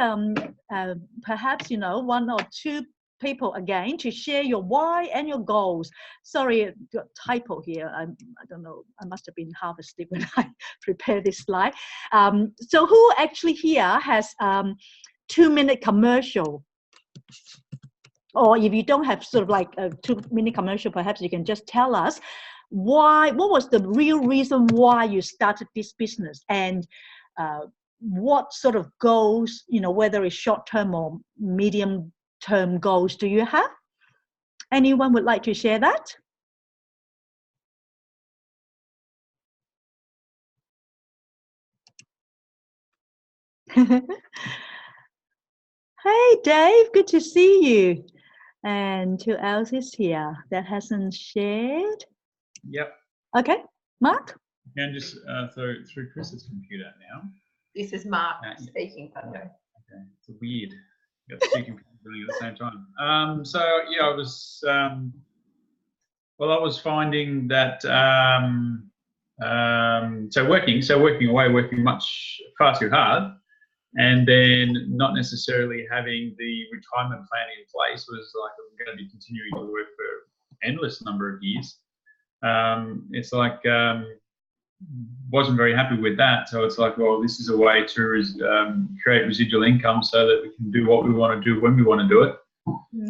perhaps one or two people again to share your why and your goals. Sorry, got typo here. I don't know. I must have been half asleep when I prepared this slide. So who actually here has 2-minute commercial? Or if you don't have sort of like a 2-minute commercial, perhaps you can just tell us what was the real reason why you started this business, and what sort of goals, whether it's short-term or medium-term goals, do you have? Anyone would like to share that? Hey, Dave, good to see you. And who else is here that hasn't shared? Yep. Okay, Mark? You can just through Chris's computer now. This is Mark speaking. Okay, it's weird. You got speaking at the same time. So yeah, I was I was finding that working away, working much far too hard, and then not necessarily having the retirement plan in place was like I'm going to be continuing to work for an endless number of years. It's like wasn't very happy with that, so it's like, well, this is a way to create residual income so that we can do what we want to do when we want to do it,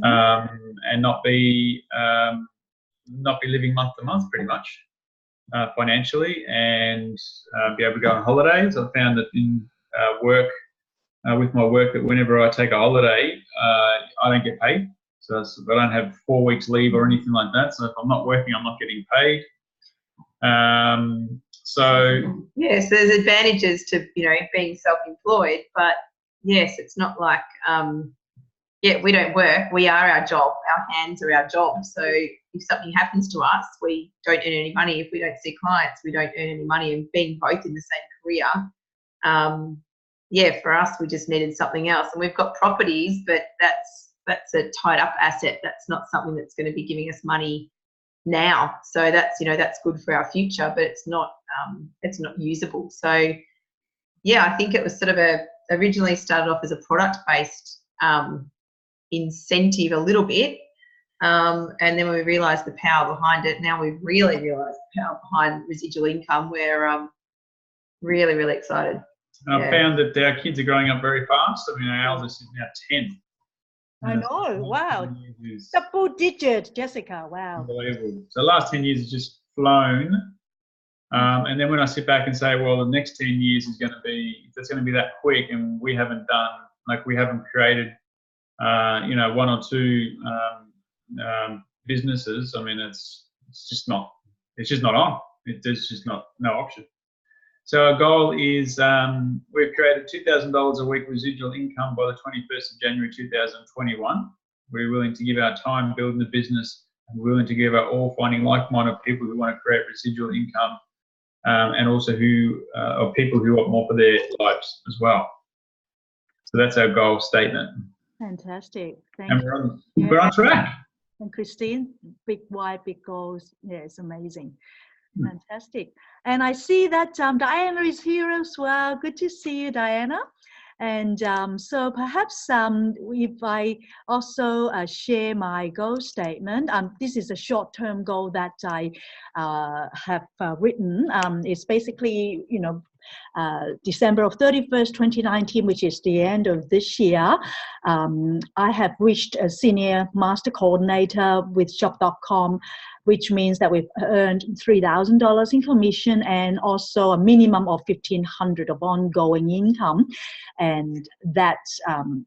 and not be living month to month pretty much financially, and be able to go on holidays. I found that in work, with my work, that whenever I take a holiday, I don't get paid. So I don't have 4 weeks leave or anything like that. So if I'm not working, I'm not getting paid. So yes, there's advantages to being self-employed, but yes, it's not like we don't work. We are our job. Our hands are our job. So if something happens to us, we don't earn any money. If we don't see clients, we don't earn any money. And being both in the same career, for us, we just needed something else. And we've got properties, but that's a tied up asset. That's not something that's going to be giving us money now. So that's, you know, that's good for our future, but it's not usable. So yeah, I think it was sort of originally started off as a product-based incentive a little bit. And then when we realised the power behind it, now we've really realised the power behind residual income. We're really, really excited. And I found that our kids are growing up very fast. I mean, our eldest is now 10. I know, wow. Double digit, Jessica, wow. Unbelievable. So the last 10 years has just flown. And then when I sit back and say, well, the next 10 years is going to be, if it's going to be that quick and we haven't done, like we haven't created, you know, one or two businesses, I mean, it's just not on. There's just no option. So our goal is we've created $2,000 a week residual income by the 21st of January 2021. We're willing to give our time building the business, and we're willing to give our all finding like-minded people who want to create residual income, and also who are people who want more for their lives as well. So that's our goal statement. Fantastic. Thank and you. We're on track. And Christine, big wide, big goals. Yeah, it's amazing. Fantastic. And I see that Diana is here as well. Good to see you, Diana. And so perhaps if I also share my goal statement, this is a short-term goal that I have written. It's basically, you know, December of 31st, 2019, which is the end of this year. I have reached a senior master coordinator with shop.com, which means that we've earned $3,000 in commission and also a minimum of $1,500 of ongoing income. And that,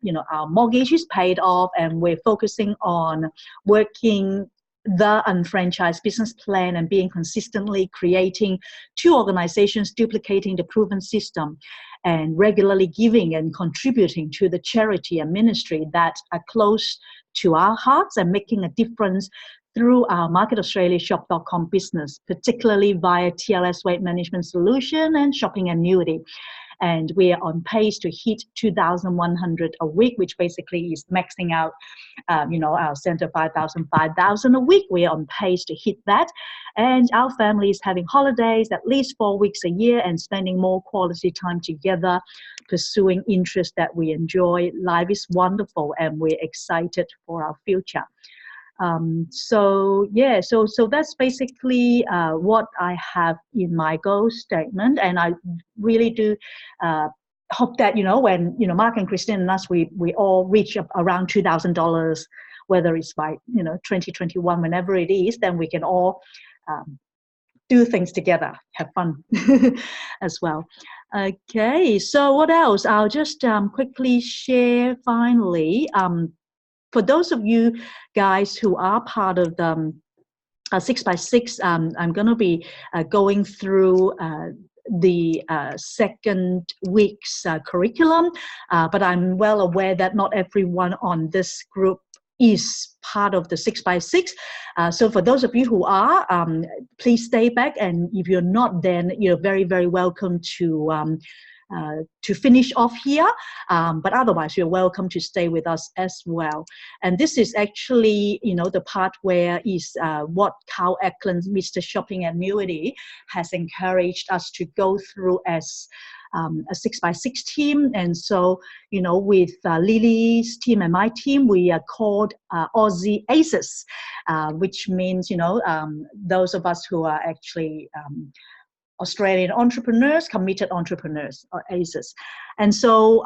you know, our mortgage is paid off, and we're focusing on working the unfranchised business plan and being consistently creating 2 organizations, duplicating the proven system, and regularly giving and contributing to the charity and ministry that are close to our hearts and making a difference through our Market Australia shop.com business, particularly via TLS weight management solution and shopping annuity. And we are on pace to hit 2,100 a week, which basically is maxing out, you know, our center 5,000 a week. We are on pace to hit that. And our family is having holidays at least 4 weeks a year and spending more quality time together, pursuing interests that we enjoy. Life is wonderful, and we're excited for our future. So yeah, so that's basically what I have in my goal statement, and I really do hope that, you know, when, you know, Mark and Christine and us, we all reach up around $2,000, whether it's by, you know, 2021, whenever it is, then we can all do things together, have fun as well. Okay, so what else? I'll just quickly share finally. For those of you guys who are part of the 6x6, I'm going to be going through the second week's curriculum, but I'm well aware that not everyone on this group is part of the 6x6. So for those of you who are, please stay back, and if you're not, then you're very, very welcome to finish off here, but otherwise you're welcome to stay with us as well. And this is actually, you know, the part where is what Carl Eklund's Mr. Shopping Annuity has encouraged us to go through as a 6x6 team. And so, you know, with Lily's team and my team, we are called Aussie Aces, which means, you know, those of us who are actually Australian entrepreneurs, committed entrepreneurs, or ACEs. And so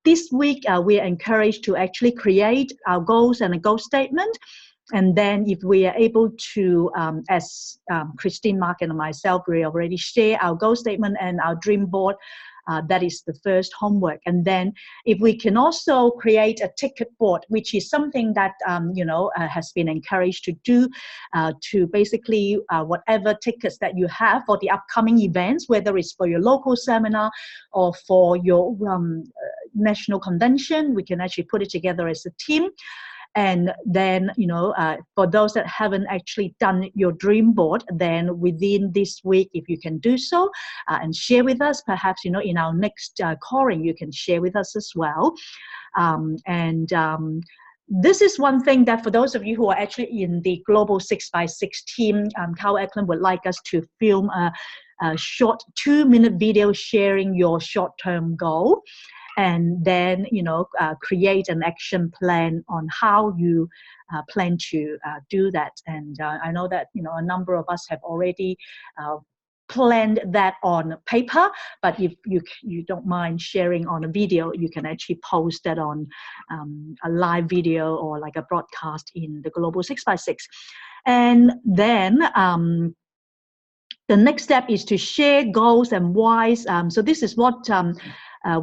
this week, we are encouraged to actually create our goals and a goal statement. And then if we are able to, as Christine, Mark, and myself, we already share our goal statement and our dream board. That is the first homework. And then if we can also create a ticket board, which is something that, you know, has been encouraged to do, to basically whatever tickets that you have for the upcoming events, whether it's for your local seminar or for your national convention, we can actually put it together as a team. And then, you know, for those that haven't actually done your dream board, then within this week, if you can do so and share with us, perhaps, you know, in our next calling, you can share with us as well. this is one thing that for those of you who are actually in the global 6x6 team, Carl Eklund would like us to film a short 2-minute video sharing your short-term goal, and then create an action plan on how you plan to do that. And I know that a number of us have already planned that on paper, but if you don't mind sharing on a video, you can actually post that on a live video or like a broadcast in the global 6x6. And then the next step is to share goals and whys. So this is what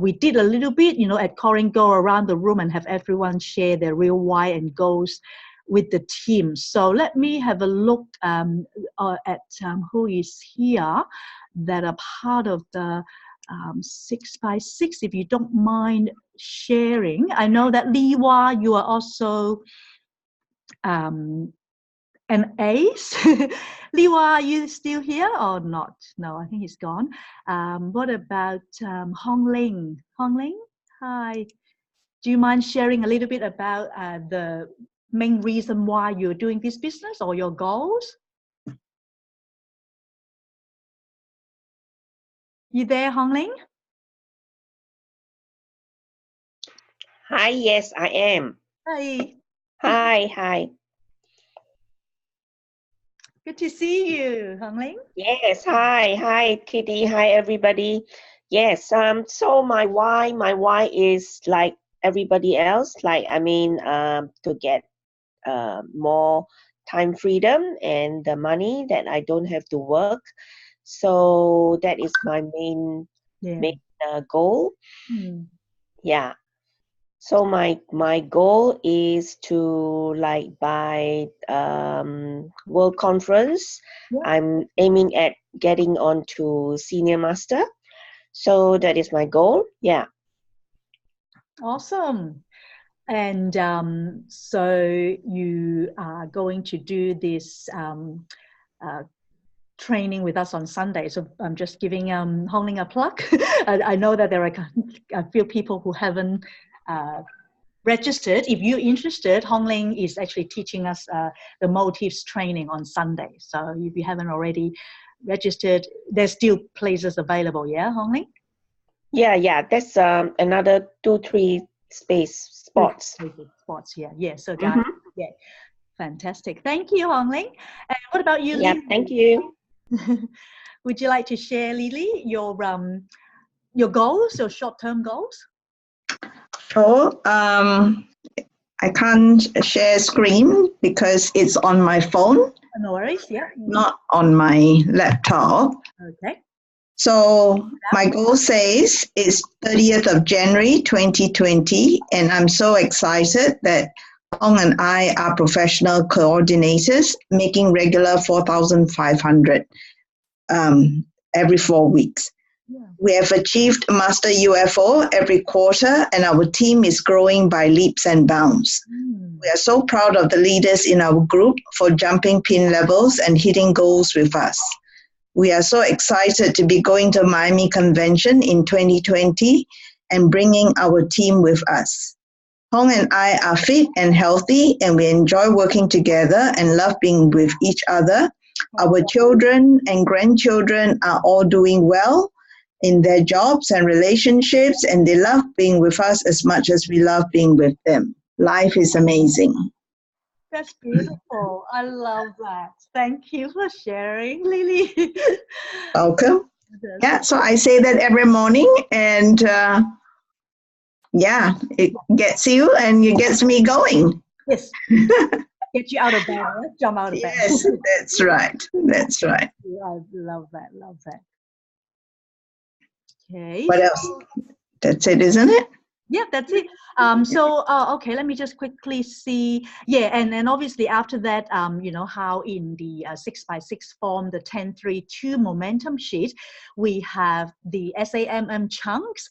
we did a little bit, at Coring, go around the room and have everyone share their real why and goals with the team. So let me have a look at who is here that are part of the 6x6, if you don't mind sharing. I know that Liwa, you are also an ace. Liwa, are you still here or not? No, I think he's gone. What about Hong Ling? Hong Ling, hi. Do you mind sharing a little bit about the main reason why you're doing this business or your goals? You there, Hong Ling? Hi, yes, I am. Hi. Hi. Good to see you, Hong Ling. Yes, hi, Kitty, hi, everybody. Yes, so my why is like everybody else, to get more time freedom and the money that I don't have to work. So that is my main goal. Yeah. So my goal is to by World Conference. I'm aiming at getting on to Senior Master. So that is my goal. Yeah. Awesome. And so you are going to do this training with us on Sunday. So I'm just giving Hong Ling a plug. I know that there are a few people who haven't registered. If you're interested, Hong Ling is actually teaching us the motives training on Sunday. So if you haven't already registered, there's still places available. Yeah, Hong Ling? Yeah. That's another 2-3 spots. Yeah. So guys, yeah, fantastic. Thank you, Hong Ling. And what about you, Yeah, Lily? thank you. Would you like to share, Lily, your goals, your short-term goals? Oh, I can't share screen because it's on my phone. No worries, yeah. Not on my laptop. Okay. So my goal says it's 30th of January 2020, and I'm so excited that Hong and I are professional coordinators making regular 4,500 every 4 weeks. Yeah. We have achieved Master UFO every quarter, and our team is growing by leaps and bounds. We are so proud of the leaders in our group for jumping pin levels and hitting goals with us. We are so excited to be going to Miami Convention in 2020 and bringing our team with us. Hong and I are fit and healthy, and we enjoy working together and love being with each other. Our children and grandchildren are all doing well in their jobs and relationships, and they love being with us as much as we love being with them. Life is amazing. That's beautiful. I love that. Thank you for sharing, Lily. Welcome. Yeah, so I say that every morning, and it gets you and it gets me going. Yes. Get you out of bed, right? Jump out of bed. Yes, that's right. That's right. I love that. Love that. Okay. What else? That's it, isn't it? Yeah, that's it. Okay, let me just quickly see. Yeah, and obviously after that, how in the 6x6 form, the 10-3-2 momentum sheet, we have the SAMM chunks,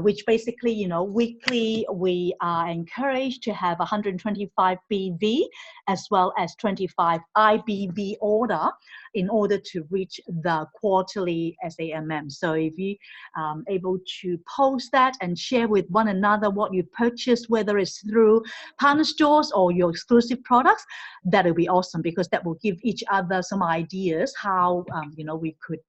which basically, weekly we are encouraged to have 125 BV as well as 25 IBV order. in order to reach the quarterly SAMM. So if you able to post that and share with one another what you purchased, whether it's through partner stores or your exclusive products, that will be awesome, because that will give each other some ideas how you know, we could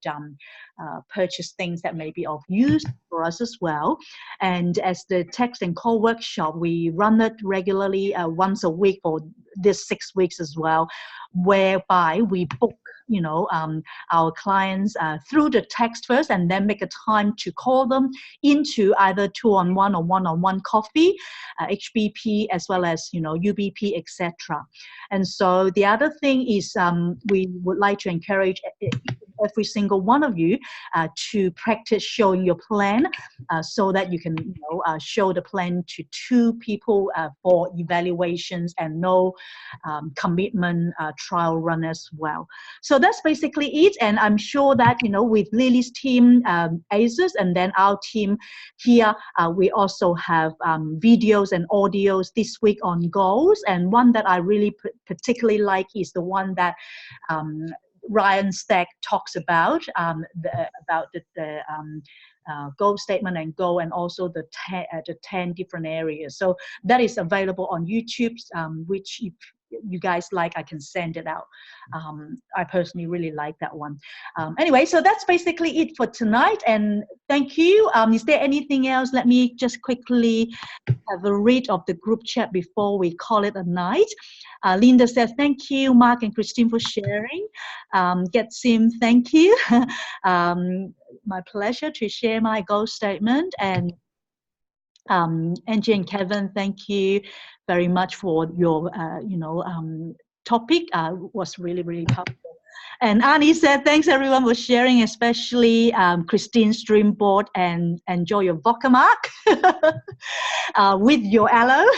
purchase things that may be of use for us as well. And as the text and call workshop, we run it regularly once a week for this 6 weeks as well, whereby we book, you know, our clients through the text first, and then make a time to call them into either 2-on-1 or 1-on-1 coffee, HBP, as well as, you know, UBP, etc. And so the other thing is we would like to encourage every single one of you to practice showing your plan, so that you can, you know, show the plan to 2 people for evaluations and no commitment trial run as well. So that's basically it. And I'm sure that, you know, with Lily's team, ACES, and then our team here, we also have videos and audios this week on goals. And one that I really particularly like is the one that Ryan Stack talks about, the goal statement and goal, and also the 10 different areas. So that is available on YouTube, which if you guys like, I can send it out. I personally really like that one. Anyway, so that's basically it for tonight, and thank you. Is there anything else? Let me just quickly have a read of the group chat before we call it a night. Linda says, thank you, Mark and Christine, for sharing. Getsim, thank you. My pleasure to share my goal statement. And Angie and Kevin, thank you very much for your, you know, topic. Was really, really powerful. And Annie said, thanks everyone for sharing, especially Christine's dream board, and enjoy your vodka, Mark, with your aloe.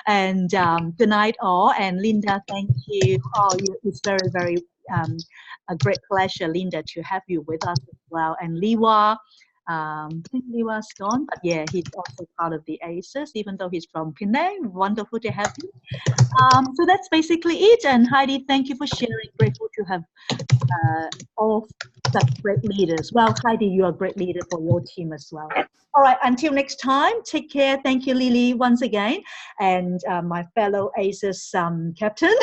And good night all. And Linda, thank you. Oh, it's very, very a great pleasure, Linda, to have you with us as well. And Liwa, I think Liwa's gone, but yeah, he's also part of the ACES, even though he's from Penang. Wonderful to have you. So that's basically it. And Heidi, thank you for sharing. Grateful to have all such great leaders. Well, Heidi, you're a great leader for your team as well. All right, until next time, take care. Thank you, Lily, once again, and my fellow ACES captain.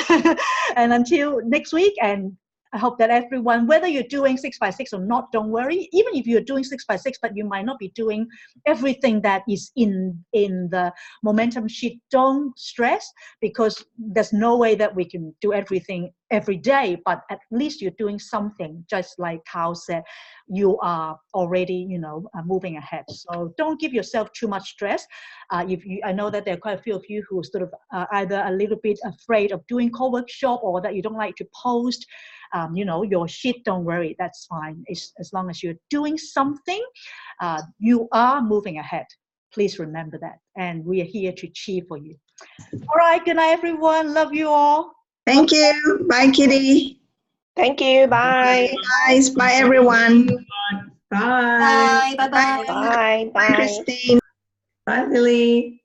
And until next week, and I hope that everyone, whether you're doing 6x6 or not, don't worry. Even if you're doing 6x6, but you might not be doing everything that is in the momentum sheet, don't stress, because there's no way that we can do everything every day, but at least you're doing something. Just like Carl said, you are already, you know, moving ahead. So don't give yourself too much stress. I know that there are quite a few of you who are sort of either a little bit afraid of doing co-workshop, or that you don't like to post, you know, your sheet. Don't worry, that's fine. As long as you're doing something, you are moving ahead. Please remember that. And we are here to cheer for you. All right, good night, everyone. Love you all. Thank you. Bye, Kitty. Thank you. Bye. Bye, guys. Bye, everyone. Bye. Bye. Bye. Bye. Bye. Bye, Bye. Christine. Bye, Lily.